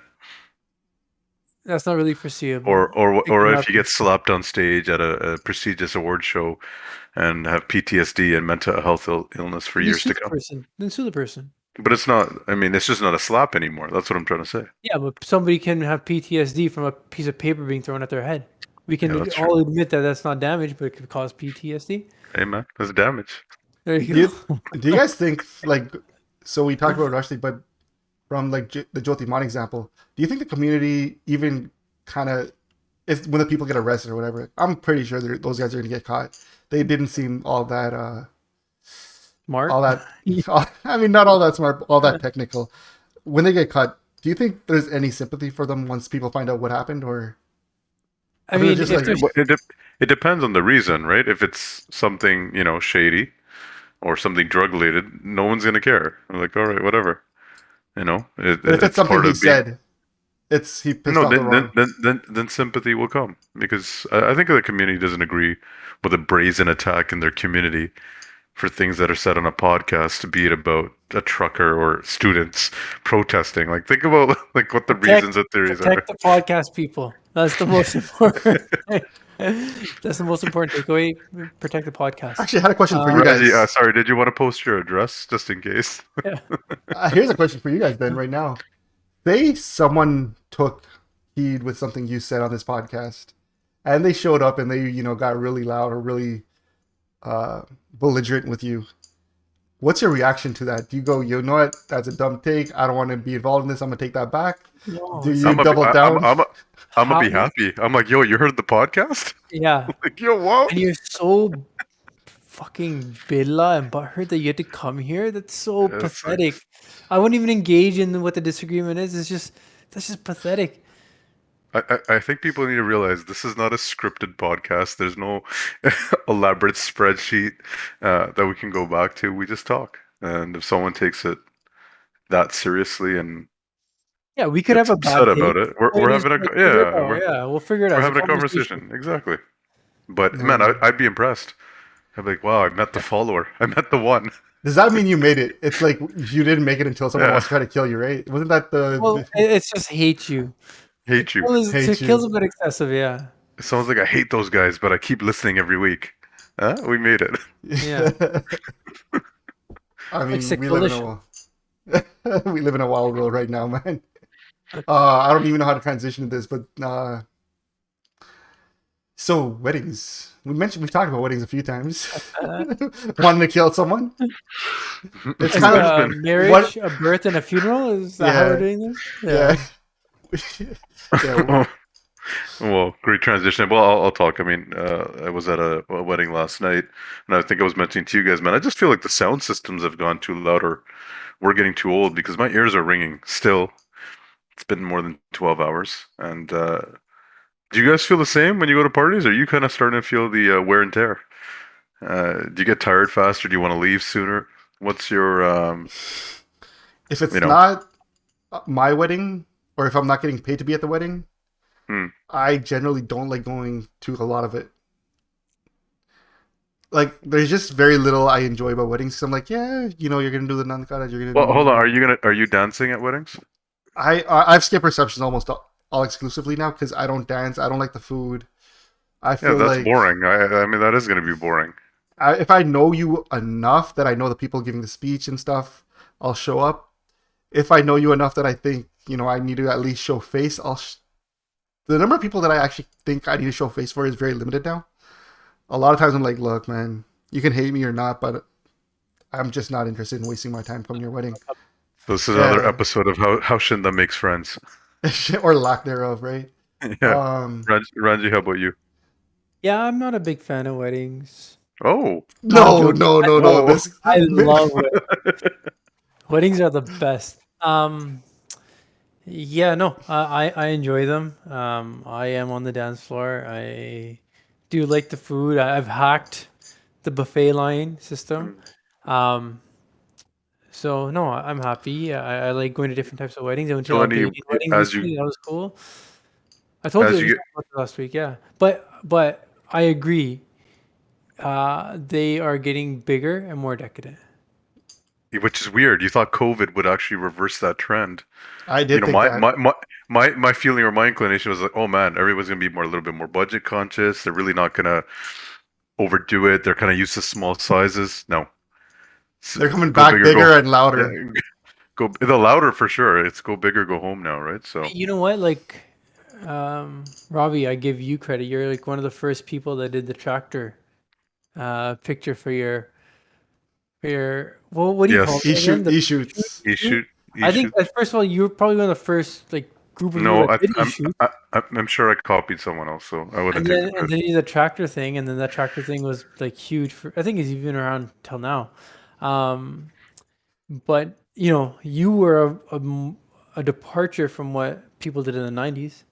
that's not really foreseeable.
Or if you get slapped on stage at a prestigious award show and have PTSD and mental health illness for years to come.
Then sue the person.
But it's not. I mean, it's just not a slap anymore. That's what I'm trying to say.
Yeah, but somebody can have PTSD from a piece of paper being thrown at their head. We can all admit that that's not damage, but it could cause PTSD.
Hey man, that's damage.
There you go.
Do you guys think so? We talked about Rushdie, but from like the Joti Mann example, do you think the community even kind of, if when the people get arrested or whatever, I'm pretty sure those guys are gonna get caught. They didn't seem all that.
Smart.
All that. I mean, not all that smart, all that technical. When they get caught, do you think there's any sympathy for them once people find out what happened, or?
I mean,
it depends on the reason, right? If it's something shady or something drug related, no one's gonna care. I'm like, all right, whatever.
But if it's something he said, he pissed off the wrong.
Then sympathy will come, because I think the community doesn't agree with a brazen attack in their community for things that are said on a podcast, be it about a trucker or students protesting. Like, think about like what the reasons and theories are.
Protect the podcast people. That's the most important. That's the most important takeaway. Protect the podcast.
Actually, I had a question for you guys.
Sorry, did you want to post your address just in case?
Yeah.
Here's a question for you guys then, right now. Say someone took heed with something you said on this podcast, and they showed up and they, got really loud or really belligerent with you. What's your reaction to that? Do you go, you know what, that's a dumb take, I don't want to be involved in this, I'm gonna take that back?
No.
Do you double down?
I'm gonna be happy. I'm like, yo, you heard the podcast?
Yeah.
Like, yo, what?
And you're so fucking billa and butthurt that you had to come here. That's so pathetic. I wouldn't even engage in what the disagreement is. That's just pathetic.
I think people need to realize this is not a scripted podcast. There's no elaborate spreadsheet that we can go back to. We just talk. And if someone takes it that seriously and
we could have a bad
upset about it, we're having
we'll figure it out.
We're having a conversation. Exactly. But man, I'd be impressed. I'd be like, wow, I met the follower. I met the one.
Does that mean you made it? It's like you didn't make it until someone wants to try to kill you, right? Wasn't that the...
Well, it's just hate you.
Hate you.
Kill's a bit excessive, yeah.
It sounds like I hate those guys, but I keep listening every week. We made it.
Yeah.
I mean, we live in a wild world right now, man. I don't even know how to transition to this, but so weddings. We've talked about weddings a few times. Wanting to kill someone.
It's kind of marriage, a birth, and a funeral. Is that how we're doing this?
Yeah.
Well, great transition. Well, I'll talk. I mean, I was at a wedding last night, and I think I was mentioning to you guys, man, I just feel like the sound systems have gone too loud, or we're getting too old because my ears are ringing still. It's been more than 12 hours. And do you guys feel the same when you go to parties? Or are you kind of starting to feel the wear and tear? Do you get tired faster? Do you want to leave sooner? What's your,
If it's
you know,
not my wedding, or if I'm not getting paid to be at the wedding,
hmm.
I generally don't like going to a lot of it. Like, there's just very little I enjoy about weddings. So I'm like, yeah, you're gonna do the nankara, you're gonna
Well, hold on.
do.
Are you dancing at weddings?
I've skipped receptions almost all exclusively now because I don't dance. I don't like the food. I
Yeah,
feel
that's
like
boring. I mean, that is going to be boring.
if I know you enough that I know the people giving the speech and stuff, I'll show up. If I know you enough that I think I need to at least show face, the number of people that I actually think I need to show face for is very limited now. A lot of times I'm like, look, man, you can hate me or not, but I'm just not interested in wasting my time coming to your wedding.
So this is another
Yeah.
episode of how Shinda makes friends.
Or lack thereof, right?
Yeah.
Um,
Ranji, how about you?
Yeah, I'm not a big fan of weddings.
Oh.
No, I'm
no,
joking.
no, no, no.
Whoa.
This
I love weddings. Weddings are the best. Yeah, no, I enjoy them. I am on the dance floor. I do like the food. I've hacked the buffet line system. Um, so no, I'm happy. I like going to different types of weddings. I went to
So
the
any
Albanian wedding
as you
recently. That was cool. I told you
as
we
you
talked about it last week. Yeah, but I agree. They are getting bigger and more decadent.
get, which is weird. You thought COVID would actually reverse that trend.
I
You
did
know,
think that.
my feeling or my inclination was like, oh man, everyone's gonna be a little bit more budget conscious. They're really not gonna overdo it. They're kind of used to small sizes. No,
They're coming
go
back
bigger, go.
bigger and louder.
Yeah, go the louder for sure. It's go big or go home now, right? So
You know what? Like, Robbie, I give you credit. You're like one of the first people that did the tractor picture for your what do you call
yes,
it again? The
E-shoots.
you
shoot?
shoot, you
I think
shoot.
first of all, you were probably one of the first like group of people
No,
that did e-shoot,
I'm sure I copied someone else, so I wouldn't
and
take the
then
credit.
you did the tractor thing, and then that tractor thing was like huge for. I think it's even around till now. Um, but you were a departure from what people did in the 90s.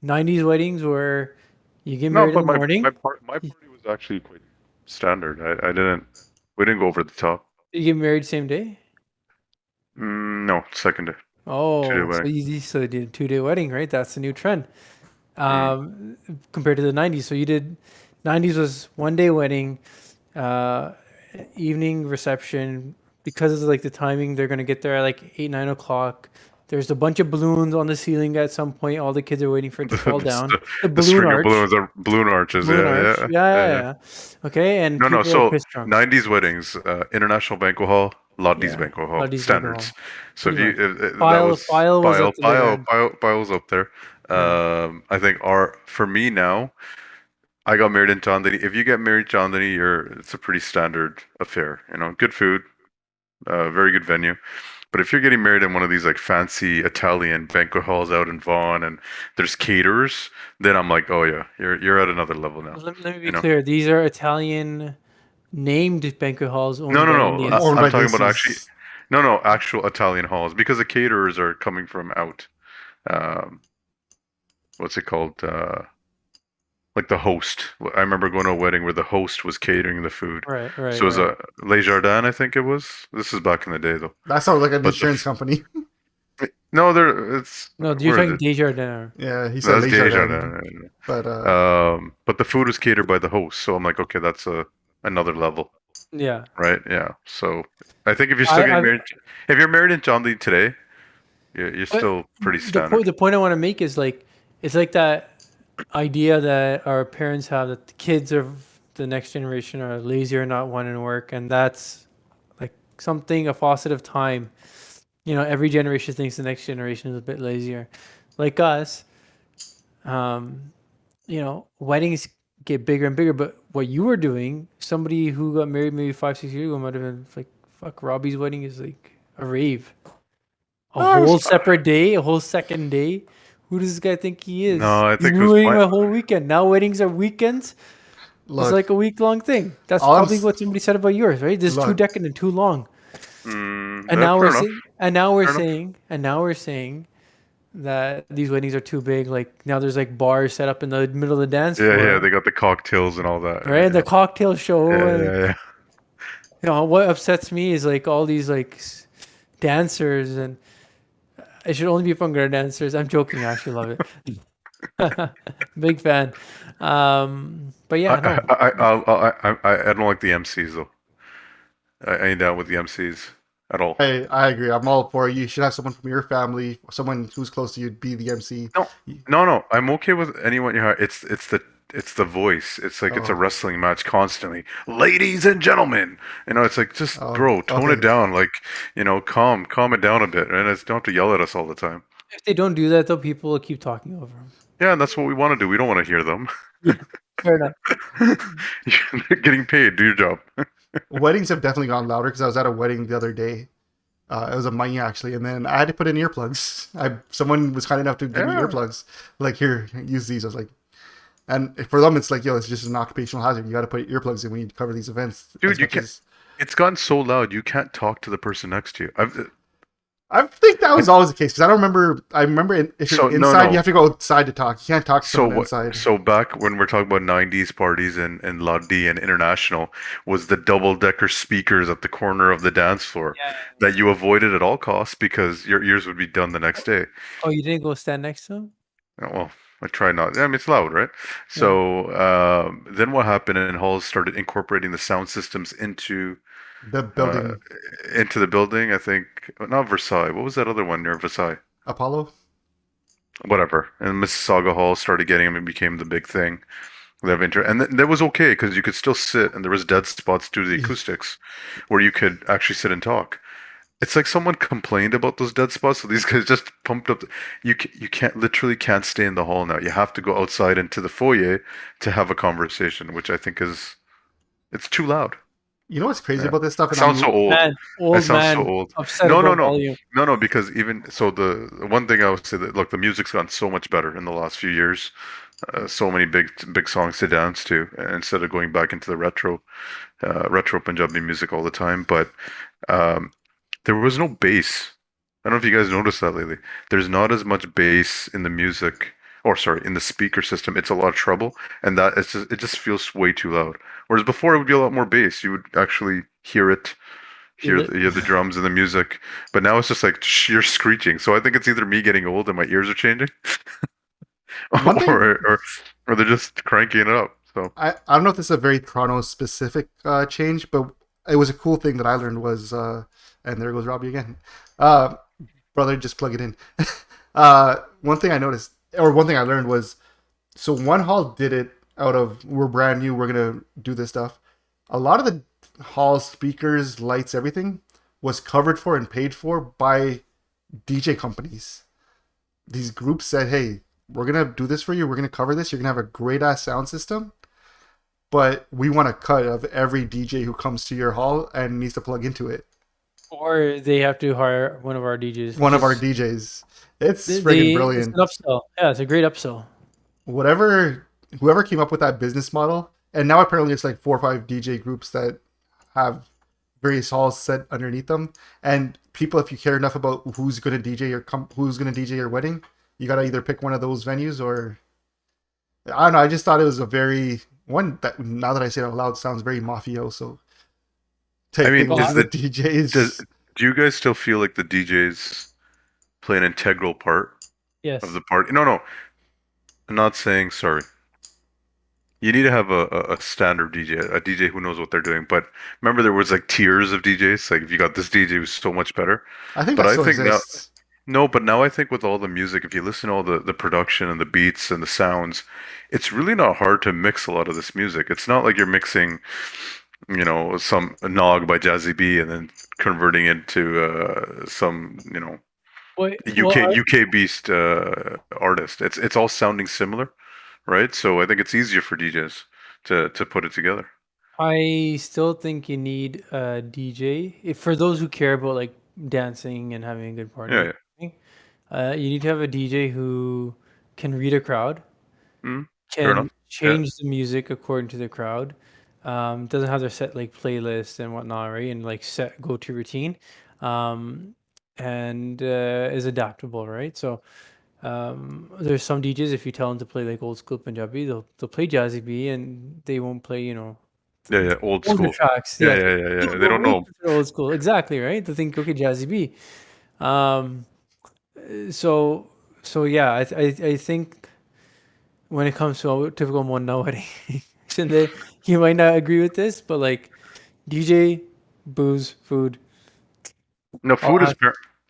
90s weddings where you get
No,
married in
but
the morning.
my party was actually quite standard. We didn't go over the top.
You get married same day?
No, second day, 2 day
Oh, so
wedding.
easy. So they did a 2-day wedding, right? That's the new trend.
Mm.
Compared to the 90s. So you did 90s was 1-day wedding, uh, evening reception. Because of like the timing, they're gonna get there at like 8, 9 o'clock. There's a bunch of balloons on the ceiling at some point. All the kids are waiting for it to fall down. The
The
balloon
string of
arch.
balloons are balloon arches.
Balloon
Yeah,
arch.
yeah,
Yeah,
yeah,
yeah,
yeah.
yeah. Okay, and
No, no.
people are
So
piss drunk.
90s weddings, International Banquet Hall, Lotties
Yeah.
Banquet Hall,
Ladies
standards.
alcohol.
So
Pretty
if you
much.
that
File
was
file was at the bitter end.
Bile's up there.
Yeah.
I think for me now, I got married in Chandani. If you get married Chandani, it's a pretty standard affair. You know, good food, very good venue. But if you're getting married in one of these like fancy Italian banquet halls out in Vaughan and there's caterers, then I'm like, oh yeah, you're at another level now.
Let me
You
be
know?
clear. These are Italian named banquet halls
No,
owned
no,
by
no.
Indians.
Owned
I'm
by
talking about actually,
Disney's.
no, actual Italian halls because the caterers are coming from out. Um, what's it called? Like the host. I remember going to a wedding where the host was catering the food.
Right, right,
So it was
right.
a Les Jardins, I think it was. This is back in the day though.
That sounds like an
But
insurance company.
no, there it's
No, you're
where is
talking
it?
Desjardins.
Yeah, he said
That's
Les
Gay
Jardins.
Jardin.
But
But the food was catered by the host, so I'm like, okay, that's another level,
Yeah.
right? Yeah. So I think if you're still
I,
getting
I've,
married, if you're married in John Lee today, you're
but
still pretty
the point
standard.
the point I want to make is like it's like that idea that our parents have that the kids of the next generation are lazier, not wanting to work, and that's like something a faucet of time. Every generation thinks the next generation is a bit lazier. Like us, um, weddings get bigger and bigger. But what you were doing, somebody who got married maybe 5, 6 years ago might have been like, fuck, Robbie's wedding is like a rave. A
I
whole
was
separate day, a whole second day. Who does this guy think he is?
No, I
He's
think it was
ruining my whole weekend. Now weddings are weekends. It's
Look,
like a week-long thing. That's
all I'm
probably
s-
what somebody said about yours, right? This is too
look,
decadent, too long. And
fair
now we're
enough.
saying, and now we're
Fair enough.
saying, and now we're saying that these weddings are too big. Like now there's like bars set up in the middle of the dance
Yeah,
floor,
yeah, they got the cocktails and all that.
right? The cocktail show,
Yeah,
and
yeah, yeah.
you know what upsets me is like all these like dancers, and it should only be Bhangra dancers. I'm joking. I actually love it. Big fan. But yeah, no.
I don't like the MCs though. I ain't down with the MCs at all.
I agree. I'm all for it. You should have someone from your family, someone who's close to you, be the MC.
No. I'm okay with anyone you hire. It's the voice. It's like it's a
Oh.
wrestling match constantly. Ladies and gentlemen, it's like just
Oh,
bro, tone
okay.
it down. Like calm it down a bit, and it's don't have to yell at us all the time.
If they don't do that, though, people will keep talking over them.
Yeah, and that's what we want to do. We don't want to hear them.
Fair enough.
You're getting paid. Do your job.
Weddings have definitely gone louder because I was at a wedding the other day. It was a mine actually, and then I had to put in earplugs. Someone was kind enough to give me
Yeah.
earplugs. Like, here, use these. I was like, and for them, it's like, yo, it's just an occupational hazard. You got to put earplugs in when you cover these events.
Dude,
as
you
much
can't-
as-
It's gotten so loud you can't talk to the person next to you.
I think that was always the case because I don't remember. I remember if you're
So, no,
inside,
no.
you have to go outside to talk. You can't talk to
So
someone
what?
inside.
So back when we're talking about '90s parties and Luddy and International, was the double-decker speakers at the corner of the dance floor that you avoided at all costs because your ears would be done the next day.
Oh, you didn't go stand next to him?
Oh, well, I try not. I mean, it's loud, right? So then what happened? And halls started incorporating the sound systems into
The building
the building. I think not Versailles. What was that other one near Versailles?
Apollo.
Whatever. And Mississauga Hall started getting them and became the big thing. And that was okay because you could still sit and there was dead spots due to the acoustics where you could actually sit and talk. It's like someone complained about those dead spots, so these guys just pumped up. You literally can't stay in the hall now. You have to go outside into the foyer to have a conversation, which I think it's too loud.
You know what's crazy
Yeah.
about this stuff?
It sounds so old.
Man, old
That sounds
man,
so old.
upset
No,
about
no.
volume.
No, because even so, the one thing I would say that look, the music's gotten so much better in the last few years. So many big songs to dance to instead of going back into the retro Punjabi music all the time. But there was no bass. I don't know if you guys noticed that lately. There's not as much bass in the music, or sorry, in the speaker system. It's a lot of treble, and it just feels way too loud. Whereas before it would be a lot more bass. You would actually hear it. Hear the drums and the music, but now it's just like sheer screeching. So I think it's either me getting old and my ears are changing, or they're just cranking it up. So
I don't know if this is a very Toronto specific change, but it was a cool thing that I learned was, and there goes Robbie again. Brother, just plug it in. One thing I noticed, or one thing I learned was, so one hall did it out of, we're brand new, we're going to do this stuff. A lot of the hall speakers, lights, everything was covered for and paid for by DJ companies. These groups said, hey, we're going to do this for you. We're going to cover this. You're going to have a great ass sound system. But we want a cut of every DJ who comes to your hall and needs to plug into it.
Or they have to hire one of our DJs.
One of our DJs. It's friggin' brilliant.
It's an upsell. Yeah, it's a great upsell.
Whoever came up with that business model, and now apparently it's like 4 or 5 DJ groups that have various halls set underneath them. And people, if you care enough about who's going to DJ your wedding, you got to either pick one of those venues or, I don't know. I just thought it was a very one that, now that I say it out loud, sounds very mafioso.
I mean,
is the DJs?
Do you guys still feel like the DJs play an integral part
Yes.
of the party? No. I'm not saying sorry. You need to have a standard DJ, a DJ who knows what they're doing. But remember, there was like tiers of DJs. Like if you got this DJ who's so much better.
I think
But
that
I
still
think
exists.
No, but now I think with all the music, if you listen to all the production and the beats and the sounds, it's really not hard to mix a lot of this music. It's not like you're mixing, some Nog by Jazzy B and then converting it to some, UK beast artist. It's all sounding similar, right? So I think it's easier for DJs to put it together.
I still think you need a DJ for those who care about like dancing and having a good party.
Yeah.
You need to have a DJ who can read a crowd,
Fair
can
enough.
change the music according to the crowd, doesn't have their set like playlist and whatnot, right? And like set go-to routine, um, and is adaptable, right? So there's some DJs, if you tell them to play like old school Punjabi, they'll play Jazzy B and they won't play,
Yeah, old
older
school.
tracks.
Yeah,
Yeah,
yeah, yeah, yeah.
people
They
don't
don't
really
know.
consider old school. Exactly, right? They think, okay, Jazzy B. Um, so yeah, I think when it comes to a typical Monna wedding, Shinde, you might not agree with this, but like DJ, booze, food,
No,
all has,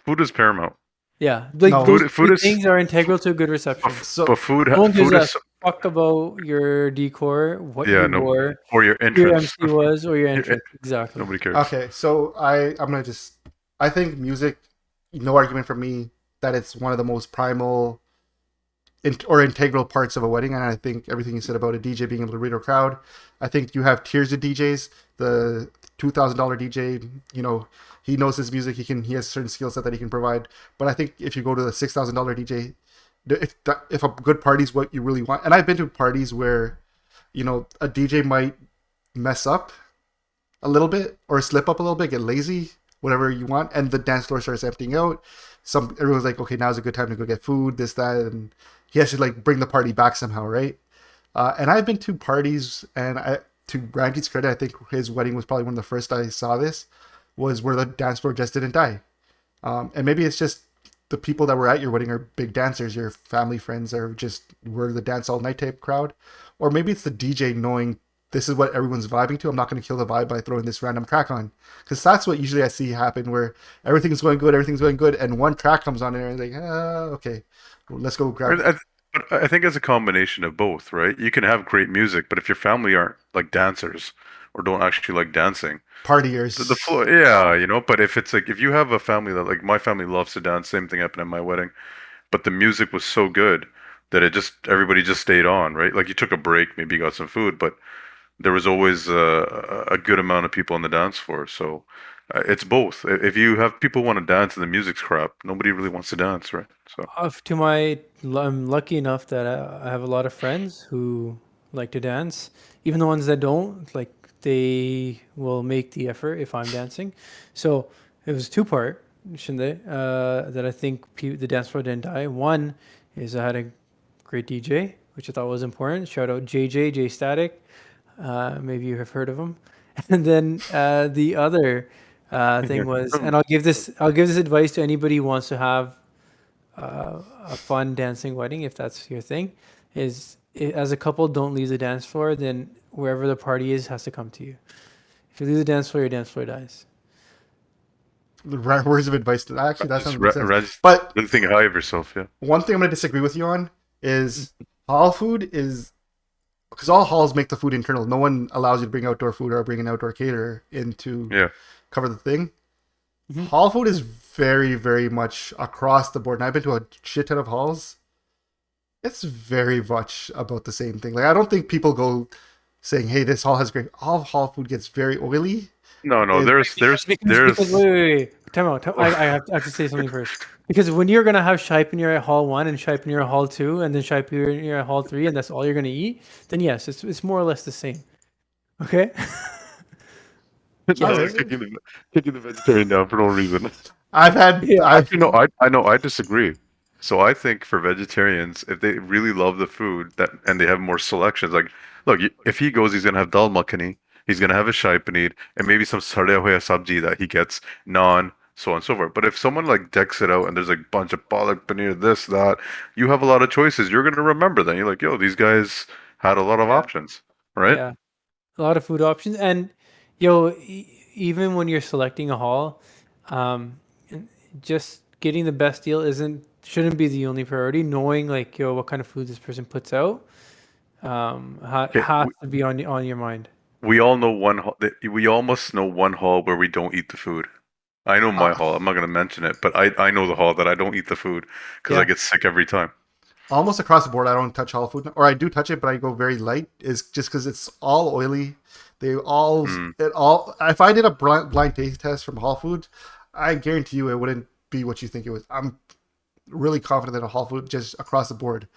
food is paramount.
yeah, like
No.
those
Food
three
is
things are integral to a good reception.
So
No one gives
food
a
is
fuck about your decor, what
yeah,
you
no,
wore,
or your
who your
entrance.
MC was, or your
Your en-
entrance. Exactly.
Nobody cares.
okay, so I'm gonna just. I think music. No argument for me that it's one of the most primal or integral parts of a wedding, and I think everything you said about a DJ being able to read a crowd. I think you have tiers of DJs. The $2,000 DJ, he knows his music. He has certain skill set that he can provide. But I think if you go to the $6,000 DJ, if a good party is what you really want, and I've been to parties where, a DJ might mess up a little bit or slip up a little bit, get lazy, whatever you want, and the dance floor starts emptying out. Everyone's like, okay, now's a good time to go get food, this, that, and he has to like bring the party back somehow, right? And I've been to parties, and to Randy's credit, I think his wedding was probably one of the first I saw this, was where the dance floor just didn't die. And maybe it's just the people that were at your wedding are big dancers, your family friends are just were the dance all night type crowd, or maybe it's the DJ knowing this is what everyone's vibing to. I'm not going to kill the vibe by throwing this random track on, because that's what usually I see happen, where everything's going good, and one track comes on and like, okay, well, let's go grab.
But I think it's a combination of both, right? You can have great music, but if your family aren't like dancers or don't actually like dancing, the
Partiers.
floor, yeah, But if it's like if you have a family that like my family loves to dance, same thing happened at my wedding, but the music was so good that everybody just stayed on, right? Like you took a break, maybe you got some food, but there was always a good amount of people on the dance floor. So it's both. If you have people want to dance and the music's crap, nobody really wants to dance, right? So
I'm lucky enough that I have a lot of friends who like to dance. Even the ones that don't, like they will make the effort if I'm dancing. So it was two part, Shinde, that I think the dance floor didn't die. One is I had a great DJ, which I thought was important. Shout out J Static. Maybe you have heard of him. And then the other thing was, and I'll give this advice to anybody who wants to have a fun dancing wedding, if that's your thing, is as a couple, don't leave the dance floor. Then wherever the party is has to come to you. If you leave the dance floor, your dance floor dies.
Words of advice. Actually, that sounds makes sense.
Reg,
But
don't think high of yourself, yeah.
one thing I'm going to disagree with you on is hall food is because all halls make the food internal. No one allows you to bring outdoor food or bring an outdoor caterer in to
Yeah.
cover the thing. Hall food is very, very much across the board. And I've been to a shit ton of halls. It's very much about the same thing. Like, I don't think people go saying, hey, this hall has great. All hall food gets very oily.
No,
It-
Because wait. Time out. I have to say something first. Because when you're gonna have Scheipenier at Hall 1 and Scheipenier at Hall 2 and then Scheipenier at Hall 3 and that's all you're gonna eat, then yes, it's more or less the same. Okay.
Kicking the vegetarian down for no reason.
I've had.
Yeah.
I've,
Actually, no, I know I disagree. So I think for vegetarians, if they really love the food and they have more selections, like look, if he goes, he's gonna have dal makhani, he's gonna have a shahi paneer, and maybe some sarya hoya sabji that he gets, naan, so on and so forth. But if someone like decks it out and there's like a bunch of palak paneer, this, that, you have a lot of choices. You're gonna remember that. You're like, yo, these guys had a lot of options, right?
Yeah. A lot of food options, and even when you're selecting a hall, just getting the best deal shouldn't be the only priority. Knowing like what kind of food this person puts out
Okay,
has to be on your mind.
we all know we almost know one hall where we don't eat the food. I know my hall. I'm not gonna mention it, but I know the hall that I don't eat the food because I
Yeah.
get sick every time.
almost across the board, I don't touch hall food, or I do touch it, but I go very light. Is just because it's all oily. They all it all. If I did a blind taste test from hall food, I guarantee you it wouldn't be what you think it was. really confident that a hall food just across the board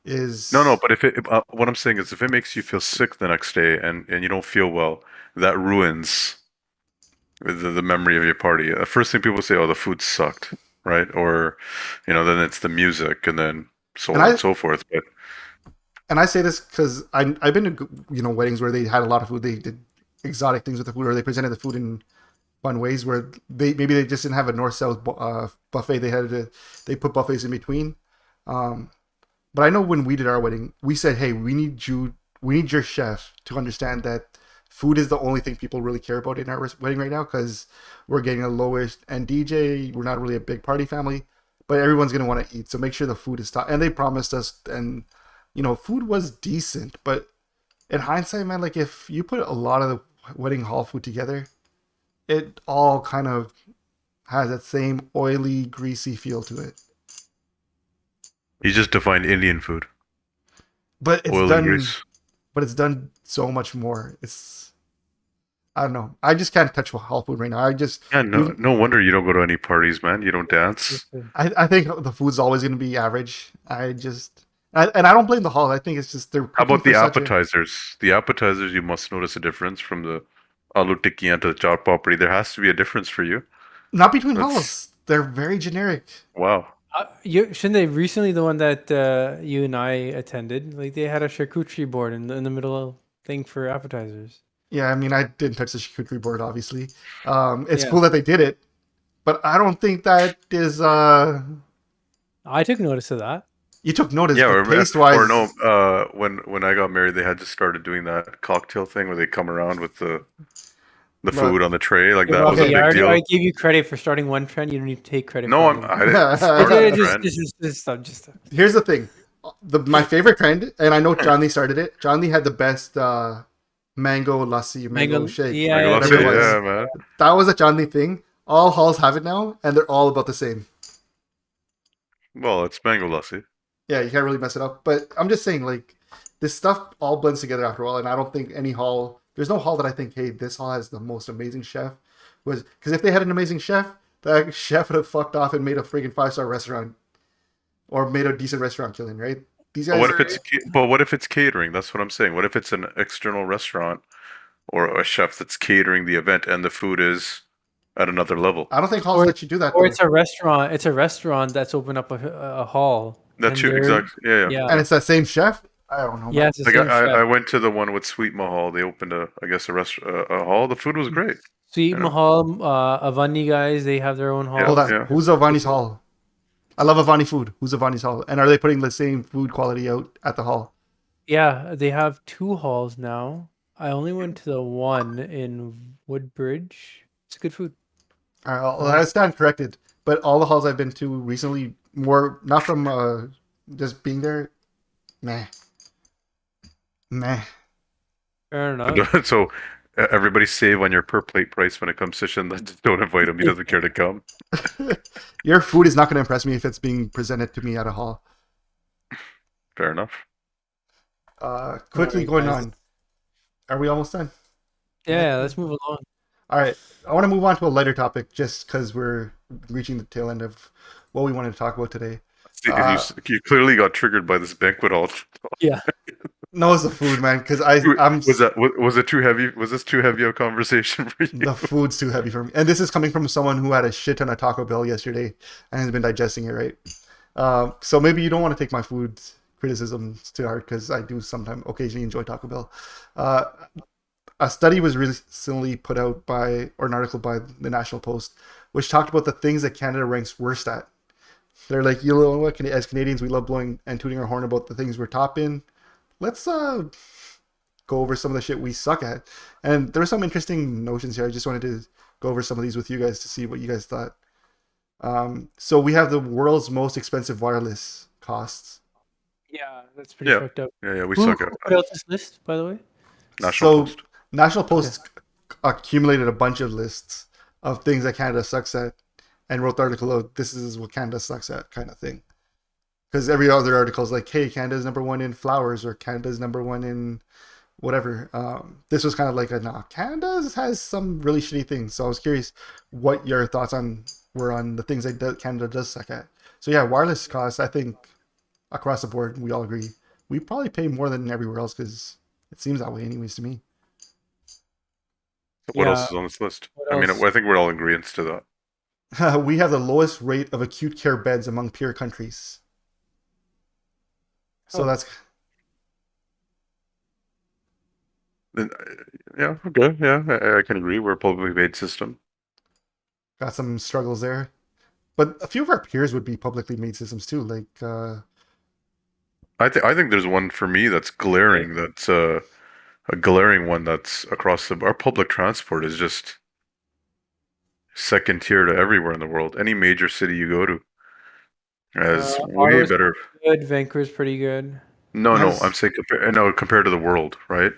is
No, but what I'm saying is, if it makes you feel sick the next day and you don't feel well, that ruins the memory of your party. First thing people say, "Oh, the food sucked," right? Or, then it's the music, and then so
And
on
I
and so forth. But
and I say this because I've been to weddings where they had a lot of food. They did exotic things with the food, or they presented the food in fun ways where they just didn't have a north south buffet. They put buffets in between. But I know when we did our wedding, we said, "Hey, we need your chef to understand that food is the only thing people really care about in our wedding right now because we're getting the lowest end DJ. We're not really a big party family, but everyone's gonna want to eat. So make sure the food is top." And they promised us, and food was decent. But in hindsight, man, like if you put a lot of the wedding hall food together, it all kind of has that same oily, greasy feel to it.
you just defined Indian food,
But it's
oil and
done.
grease.
But it's done so much more. I don't know. I just can't touch hall food right now.
Yeah, no wonder you don't go to any parties, man. You don't dance.
I think the food's always going to be average. And I don't blame the hall. I think it's just they're.
How about
cooking
the
for such a-
appetizers? The appetizers, you must notice a difference from the aloo tikkiyan to the chaat papri. There has to be a difference for you.
Not between
That's-
halls. They're very generic.
Wow.
Shouldn't they recently the one that you and I attended? Like they had a charcuterie board in the middle thing for appetizers.
Yeah, I mean, I didn't touch the charcuterie board, obviously. It's
Yeah.
cool that they did it, but I don't think that is.
I took notice of that.
You took notice,
Yeah,
but taste-wise,
or no. When I got married, they had just started doing that cocktail thing where they come around with the
Look.
food on the tray. Like that was a
Okay,
big deal.
I gave you credit for starting one trend. You don't need to take credit.
No,
for
I didn't start
Okay,
the trend.
just
here's the thing. My favorite trend, and I know John Lee started it. John Lee had the best mango lassi, mango shake.
Yeah,
Like,
yeah,
let's
whatever
say,
it was.
yeah, man.
That was a John Lee thing. All halls have it now, and they're all about the same.
Well, it's mango lassi.
Yeah, you can't really mess it up. But I'm just saying, like, this stuff all blends together after a while, and I don't think any hall. There's no hall that I think, hey, this hall has the most amazing chef. Because if they had an amazing chef, that chef would have fucked off and made a freaking 5-star restaurant, or made a decent restaurant killing, right? These guys.
But what if it's catering? That's what I'm saying. What if it's an external restaurant or a chef that's catering the event and the food is at another level?
I don't think halls let you do that.
Or
though.
it's a restaurant. It's a restaurant that's opened up a hall.
That's
and
true.
they're-
Exactly. Yeah.
Yeah.
And it's that same chef. I don't know.
Yeah, it's the
Like
same chef.
I went to the one with Sweet Mahal. They opened a hall. The food was great.
Sweet
you know.
Mahal, Avani guys, they have their own hall.
Yeah.
Hold on. Who's Avani's hall? I love Avani food. Who's Avani's hall? And are they putting the same food quality out at the hall?
Yeah, they have 2 halls now. I only went to the one in Woodbridge. It's good food.
All right, well, I stand corrected. But all the halls I've been to recently, more not from just being there, meh.
Fair enough.
So everybody save on your per plate price when it comes to Shinda. Just don't invite him. He doesn't care to come.
Your food is not going to impress me if it's being presented to me at a hall.
Fair enough.
Quickly
Alright,
going
guys.
on. Are we almost done?
Yeah, let's move along.
All right. I want to move on to a lighter topic just because we're reaching the tail end of what we wanted to talk about today.
See, you clearly got triggered by this banquet hall.
Yeah.
No, it's the food, man, because I'm
Was it too heavy? Was this too heavy a conversation for you?
the food's too heavy for me. And this is coming from someone who had a shit ton of Taco Bell yesterday and has been digesting it, right? So maybe you don't want to take my food criticisms to heart because I do sometimes occasionally enjoy Taco Bell. A study was recently put out or an article by the National Post, which talked about the things that Canada ranks worst at. They're like, you know what, as Canadians, we love blowing and tooting our horn about the things we're top in. Let's go over some of the shit we suck at. And there are some interesting notions here. I just wanted to go over some of these with you guys to see what you guys thought. So we have the world's most expensive wireless costs.
Yeah, that's pretty
Yeah.
fucked up.
Yeah, we
Who
suck at
put out this list, by the way?
National Post.
National Post accumulated a bunch of lists of things that Canada sucks at and wrote the article out, this is what Canada sucks at kind of thing. Because every other article is like, hey, Canada's number 1 in flowers or Canada's number 1 in whatever. This was kind of like Canada has some really shitty things. So I was curious what your thoughts were on the things that Canada does suck at. So yeah, wireless costs, I think across the board, we all agree. We probably pay more than everywhere else because it seems that way anyways to me.
What else
Yeah.
is on this list?
What
I mean,
else?
I think we're all in agreement to that.
We have the lowest rate of acute care beds among peer countries. So
Oh.
that's
Then, yeah, okay, yeah, I can agree. We're a publicly paid system.
got some struggles there. But a few of our peers would be publicly made systems too. Like
I think there's one for me that's glaring. That's a glaring one that's across the. Our public transport is just second tier to everywhere in the world. Any major city you go to has way
Ottawa's
better.
good. Vancouver's pretty good.
No, no, I'm
has
saying compared to the world, right?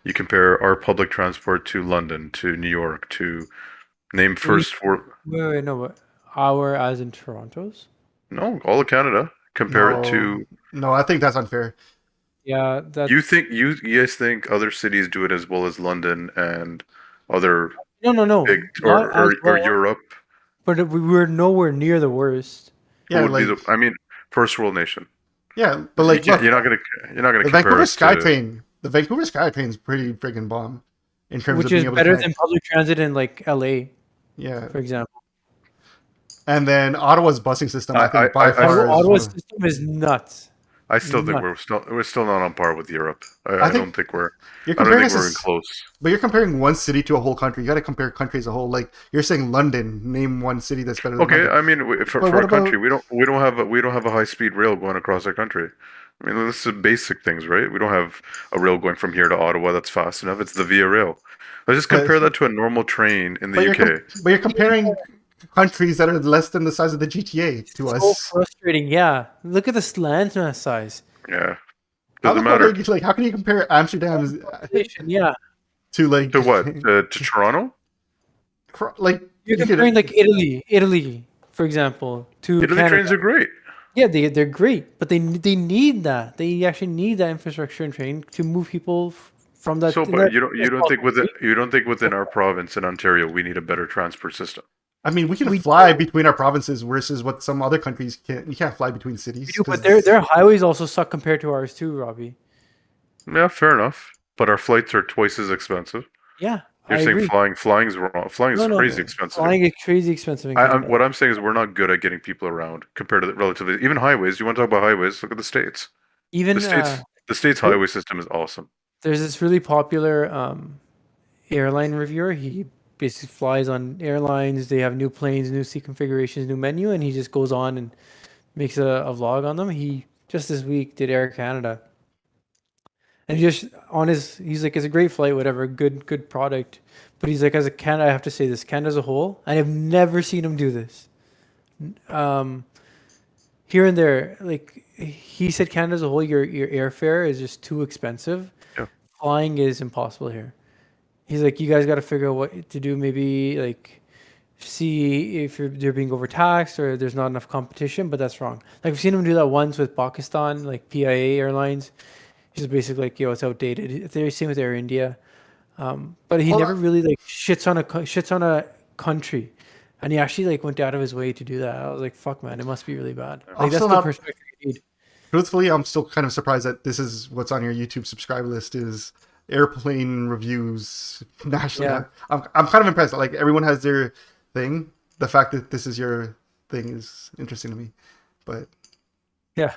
You compare our public transport to London, to New York, to name
Well, you-
first for
Wait, no, but our as in Toronto's.
no, all of Canada. Compare it to
no, I think that's unfair.
Yeah, that
you guys think other cities do it as well as London and other
no,
big
not as
or
well.
Europe.
But we were nowhere near the worst.
Yeah,
Who would be
like
the? I mean, first world nation.
yeah, but like
You
look,
are not gonna
the
compare
Vancouver
it to.
SkyTrain, the Vancouver SkyTrain's pretty friggin' bomb in terms
Which
of being
is
able
better
to
than
connect.
public transit in like LA,
Yeah,
for example.
and then Ottawa's busing system, I
I
think by
I
far is
Ottawa's
one of-
system is nuts.
I still think
Nuts.
we're still not on par with Europe.
I
I
think
don't think we're.
you're
I don't
comparing
think
us
we're
to
even close.
but you're comparing one city to a whole country. You got to compare country as a whole. Like you're saying, London. Name one city that's better than
Okay,
London.
I mean, for
But
for
what
our country,
about
we don't have a high speed rail going across our country. I mean, this is basic things, right? We don't have a rail going from here to Ottawa that's fast enough. It's the Via Rail. Let's just compare that to a normal train in the UK.
but you're comparing countries that are less than the size of the GTA to
So
us.
frustrating. Yeah, look at this landmass size.
Yeah,
How the
doesn't
fuck
matter.
are you, like? How can you compare Amsterdam
Yeah,
to like
To what? To Toronto?
like
you're
you could-
comparing like Italy, for example, to
Italy
Canada.
trains are great.
Yeah, they're great, but they need that. They actually need that infrastructure and train to move people from that.
So,
in
but
that-
you don't think within our province in Ontario we need a better transport system?
I mean, we can
We
fly between our provinces versus what some other countries can't. You can't fly between cities.
We do, but
'cause-
their highways also suck compared to ours too, Robbie.
Yeah, fair enough. But our flights are twice as expensive.
Yeah,
You're
I
saying
agree.
flying's wrong. Flying is
No,
crazy expensive.
Flying is crazy expensive in Canada.
What I'm saying is we're not good at getting people around compared to the relatively even highways. You want to talk about highways? Look at the states.
Even
The states highway system is awesome.
there's this really popular airline reviewer. He basically flies on airlines. They have new planes, new seat configurations, new menu, and he just goes on and makes a vlog on them. He just this week did Air Canada, and he's like, it's a great flight, whatever, good product. But he's like, as a Canada, I have to say this, Canada as a whole, I have never seen him do this. Here and there, like he said, Canada as a whole, your airfare is just too expensive.
Yeah.
Flying is impossible here. He's like, you guys got to figure out what to do. Maybe like see if they're being overtaxed or there's not enough competition. But that's wrong. Like I've seen him do that once with Pakistan, like PIA Airlines. He's just basically like, yo, it's outdated. They're same with Air India. But he
Hold
never
on.
really like shits on a country, and he actually like went out of his way to do that. I was like, fuck, man, it must be really bad.
I'm
Like that's
still
the
not-
perspective you need.
Truthfully, I'm still kind of surprised that this is what's on your YouTube subscribe list is airplane reviews nationally.
Yeah.
I'm kind of impressed. Like everyone has their thing. The fact that this is your thing is interesting to me. But
Yeah,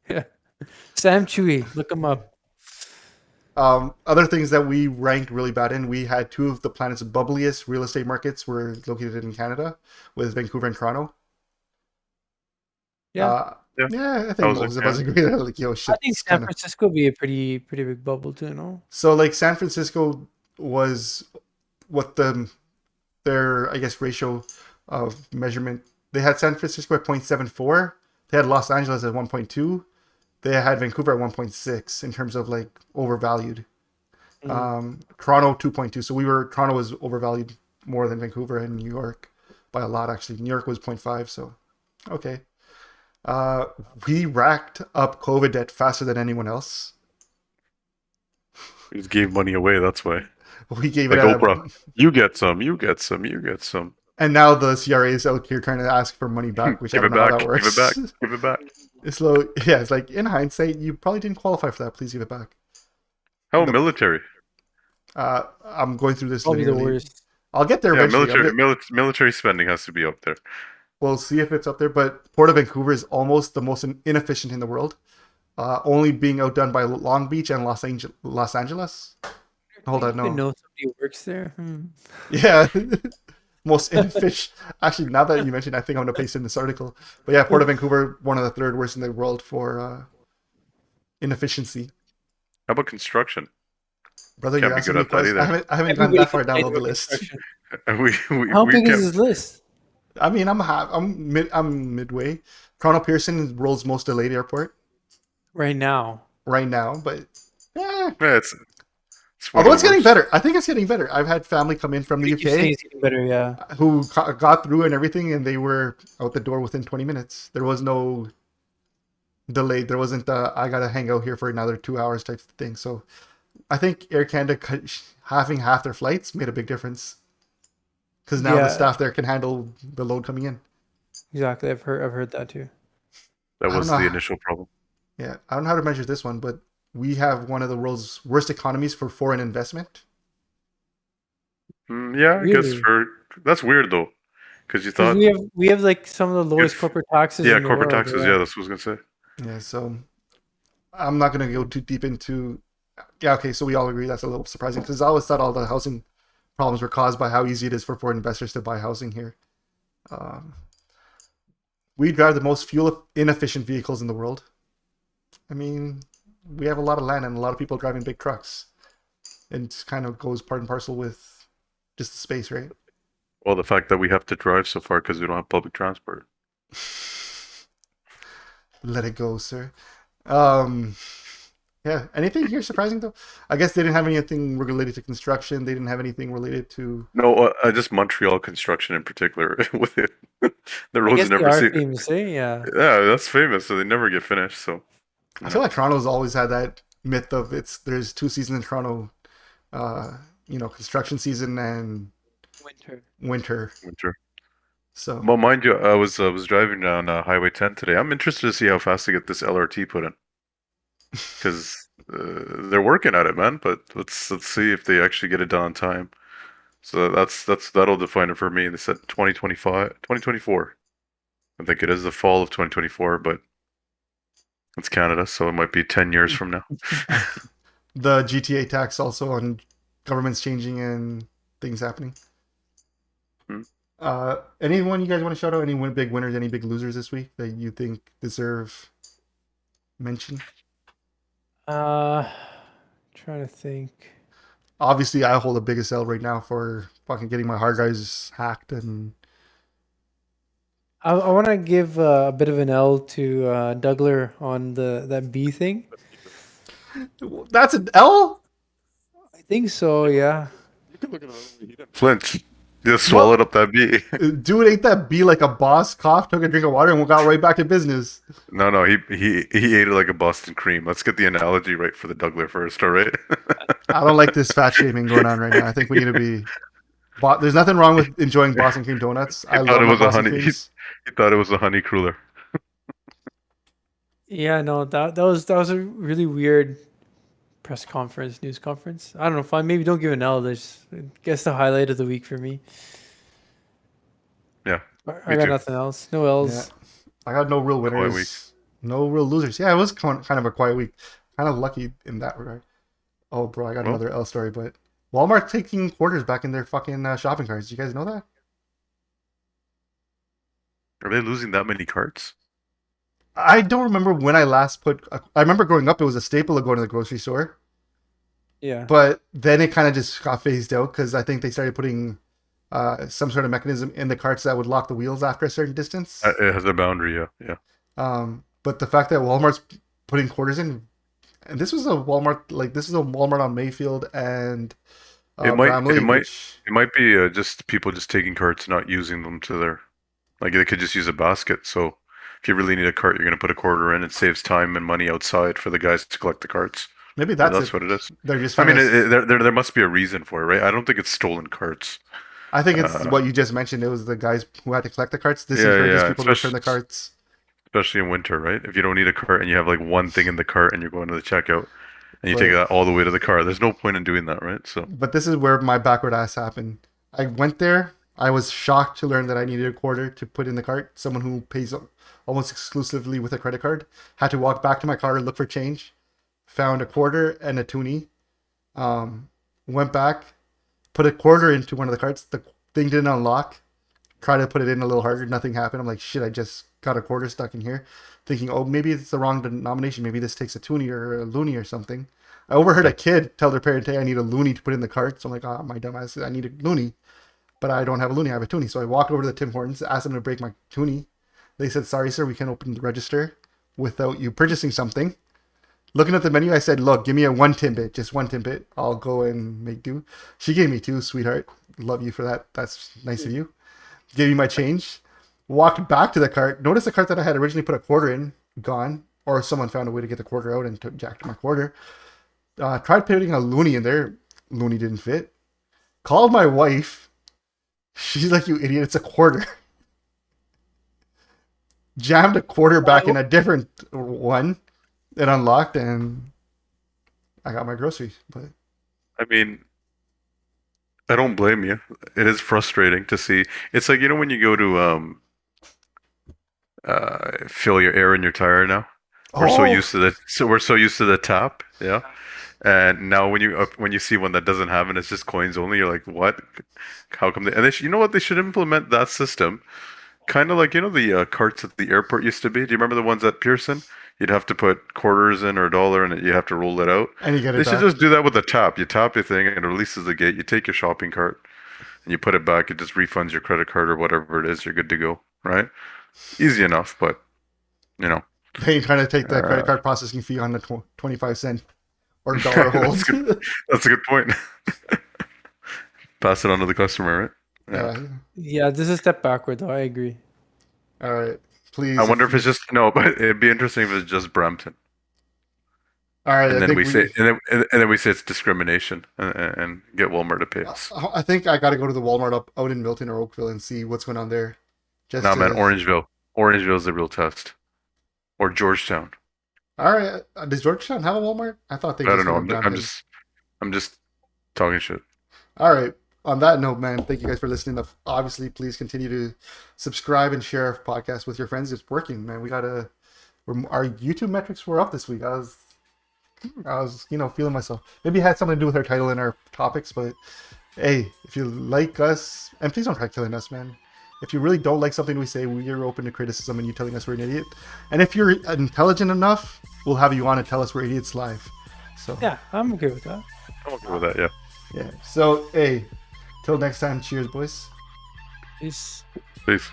yeah. Sam Chewy, look him up.
other things that we ranked really bad in, we had two of the planet's bubbliest real estate markets were located in Canada, with Vancouver and Toronto.
Yeah,
Yeah, I
That
think
was
most
it,
of us
yeah.
agree that like shit.
I think San Francisco would be a pretty big bubble too. No,
So like San Francisco was what their I guess ratio of measurement. They had San Francisco at 0.74. They had Los Angeles at 1.2. They had Vancouver at 1.6 in terms of like overvalued. Toronto 2.2. So Toronto was overvalued more than Vancouver and New York by a lot actually. New York was 0.5. So okay. We racked up COVID debt faster than anyone else.
We just gave money away. That's why.
We gave
Like
it
Oprah, you get some, you get some, you get some.
And now the CRA is out here trying to ask for money back, which I
Give
don't
it
know how
back.
that works.
Give it back. Give it back.
It's low. Yeah, it's like in hindsight, you probably didn't qualify for that. Please give it back.
How
The-
military?
I'm going through this
Probably the
linearly.
worst.
I'll get there
Yeah,
eventually.
military spending has to be up there.
We'll see if it's up there. But Port of Vancouver is almost the most inefficient in the world, only being outdone by Long Beach and Los Angeles. Hold on,
I didn't
no.
know somebody works there.
Yeah, most inefficient. Actually, now that you mentioned, I think I'm gonna paste in this article. But yeah, Port of Vancouver, one of the third worst in the world for inefficiency.
How about construction?
Brother,
Can't
you're
be
asking
good
me
at that
questions.
either.
I haven't gone
Everybody
that far down
complains
the
about
list.
construction.
We
How
we
big is
can't.
this list?
I mean, I'm midway. Toronto Pearson is the world's most delayed airport
Right now.
right now, but
Yeah, it's one
although
of
it's
the
getting
worst.
better. I think it's getting better. I've had family come in from the
You keep saying
UK
it's getting better, yeah.
who got through and everything, and they were out the door within 20 minutes. There was no delay. There wasn't I gotta hang out here for another 2 hours type of thing. So I think Air Canada having half their flights made a big difference because now the
Yeah.
staff there can handle the load coming in.
Exactly. I've heard that too.
That
I
was
don't
the
know.
initial problem.
Yeah, I don't know how to measure this one, but we have one of the world's worst economies for foreign investment.
Yeah, I guess
Really?
that's weird though, because you
Because
thought
we have like some of the lowest
if
corporate taxes
yeah,
in the
corporate
world.
taxes.
Yeah.
Yeah, that's what I was gonna say.
Yeah, so I'm not gonna go too deep into. Yeah, okay, so we all agree that's a little surprising because I always thought all the housing problems were caused by how easy it is for foreign investors to buy housing here. Um, we drive the most fuel inefficient vehicles in the world. I mean, we have a lot of land and a lot of people driving big trucks. It kind of goes part and parcel with just the space, right?
Well, the fact that we have to drive so far because we don't have public transport.
Let it go, sir. Yeah. Anything here surprising though? I guess they didn't have anything related to construction. They didn't have anything related to.
No, just Montreal construction in particular. With it, the
I
roads
guess they
never
are
see.
famous, eh? Yeah.
Yeah, that's famous. So they never get finished. So
I feel like Toronto's always had that myth of there's 2 seasons in Toronto, construction season and
Winter.
winter.
winter.
So
Well, mind you, I was driving down Highway 10 today. I'm interested to see how fast they get this LRT put in, because they're working at it, man. But let's see if they actually get it done on time. So that'll define it for me. They said 2024. I think it is the fall of 2024, but it's Canada, so it might be 10 years from now.
the GTA tax also on governments changing and things happening.
Hmm.
Anyone you guys want to shout out? Any big winners? Any big losers this week that you think deserve mention?
Trying to think.
Obviously, I hold the biggest L right now for fucking getting my hard drives hacked, and
I want to give a bit of an L to Dougler on that B thing.
that's an L.
I think so. Yeah.
Flinch. Just swallowed up that bee.
Dude, ain't that B like a boss? Coughed, took a drink of water, and got right back to business.
No, he ate it like a Boston cream. Let's get the analogy right for the Dougler first, all right?
I don't like this fat shaming going on right now. I think we need to be. There's nothing wrong with enjoying Boston cream donuts. I love my Boston creams.
He thought it was a honey cruller.
Yeah. No. That was a really weird press conference, news conference. I don't know. Fine. Maybe don't give an L. There's, I guess, the highlight of the week for me.
Yeah.
I got
too.
nothing else. No L's.
Yeah. I got no real
Quiet
winners.
week.
No real losers. Yeah, it was kind of a quiet week. Kind of lucky in that regard. Oh, bro, I got
Well.
another L story, but Walmart taking quarters back in their fucking shopping carts. You guys know that?
Are they losing that many carts?
I don't remember when I last put. I remember growing up, it was a staple of going to the grocery store.
Yeah.
But then it kind of just got phased out because I think they started putting some sort of mechanism in the carts that would lock the wheels after a certain distance.
It has a boundary, yeah.
But the fact that Walmart's putting quarters in, and this is a Walmart on Mayfield and Bramley,
It might be just people just taking carts, not using them to their. Like they could just use a basket. So if you really need a cart, you're going to put a quarter in. It saves time and money outside for the guys to collect the carts.
maybe
Yeah,
that's
that's what it is.
They're just.
I mean,
trying to-
there must be a reason for it, right? I don't think it's stolen carts.
I think it's
Uh,
what you just mentioned. It was the guys who had to collect the carts. This
yeah,
encourages
yeah,
people to return the carts.
especially in winter, right? If you don't need a cart and you have like one thing in the cart and you're going to the checkout and you take
But
that all the way to the car, there's no point in doing that, right? So
but this is where my backward ass happened. I went there. I was shocked to learn that I needed a quarter to put in the cart. Someone who pays almost exclusively with a credit card had to walk back to my car and look for change. Found a quarter and a toonie. Went back, put a quarter into one of the carts. The thing didn't unlock. Tried to put it in a little harder. Nothing happened. I'm like, shit, I just got a quarter stuck in here. Thinking, oh, maybe it's the wrong denomination. Maybe this takes a toonie or a loony or something. I overheard a kid tell their parent, hey, I need a loony to put in the cart. So I'm like, oh, my dumb ass, I need a loony. But I don't have a loony, I have a toonie. So I walked over to the Tim Hortons, asked them to break my toonie. They said, sorry, sir, we can't open the register without you purchasing something. Looking at the menu, I said, look, give me a 1 Timbit, just 1 Timbit. I'll go and make do. She gave me 2, sweetheart. Love you for that. That's nice of you. Gave me my change. Walked back to the cart. Noticed the cart that I had originally put a quarter in, gone. Or someone found a way to get the quarter out and jacked my quarter. Tried putting a loony in there. Loony didn't fit. Called my wife. She's like, you idiot, it's a quarter. Jammed a quarter back in a different one. It unlocked and I got my groceries. But
I mean, I don't blame you. It is frustrating to see. It's like, when you go to fill your air in your tire now. We're so used to we're so used to the tap, yeah. And now when you see one that doesn't have it, it's just coins only. You're like, what? How come they? And you know what? They should implement that system, kind of like the carts at the airport used to be. Do you remember the ones at Pearson? You'd have to put quarters in or a dollar in it. You have to roll it out.
and you get
They
it
should
back.
just do that with the tap. You tap your thing and it releases the gate. You take your shopping cart and you put it back. It just refunds your credit card or whatever it is. You're good to go, right? Easy enough, but you know.
They ain't trying to take the credit
Uh,
card processing fee on the 25 cent or dollar
that's
hold.
good. That's a good point. Pass it on to the customer, right? Yeah.
Yeah, this is a step backward, though. I agree.
All right. Please.
I wonder if it's just no, but it'd be interesting if it's just Brampton,
All right.
and
I
then
think
we say, and then we say it's discrimination, and get Walmart to pay us.
I think I got to go to the Walmart out in Milton or Oakville and see what's going on there. Just
No,
to-
man, Orangeville's the real test, or Georgetown.
All right. Does Georgetown have a Walmart? I thought they.
I
just
don't know.
were
I'm
Brampton.
just talking shit.
All right. On that note, man, thank you guys for listening. Obviously, please continue to subscribe and share our podcast with your friends. It's working, man. Our YouTube metrics were up this week. I was, feeling myself. Maybe it had something to do with our title and our topics, but hey, if you like us, and please don't try killing us, man. If you really don't like something we say, we're open to criticism and you telling us we're an idiot. And if you're intelligent enough, we'll have you on and tell us we're idiots live. So
Yeah, I'm okay with that.
I'm okay with that. Yeah.
yeah. So hey, till next time, cheers, boys.
Peace.
Peace.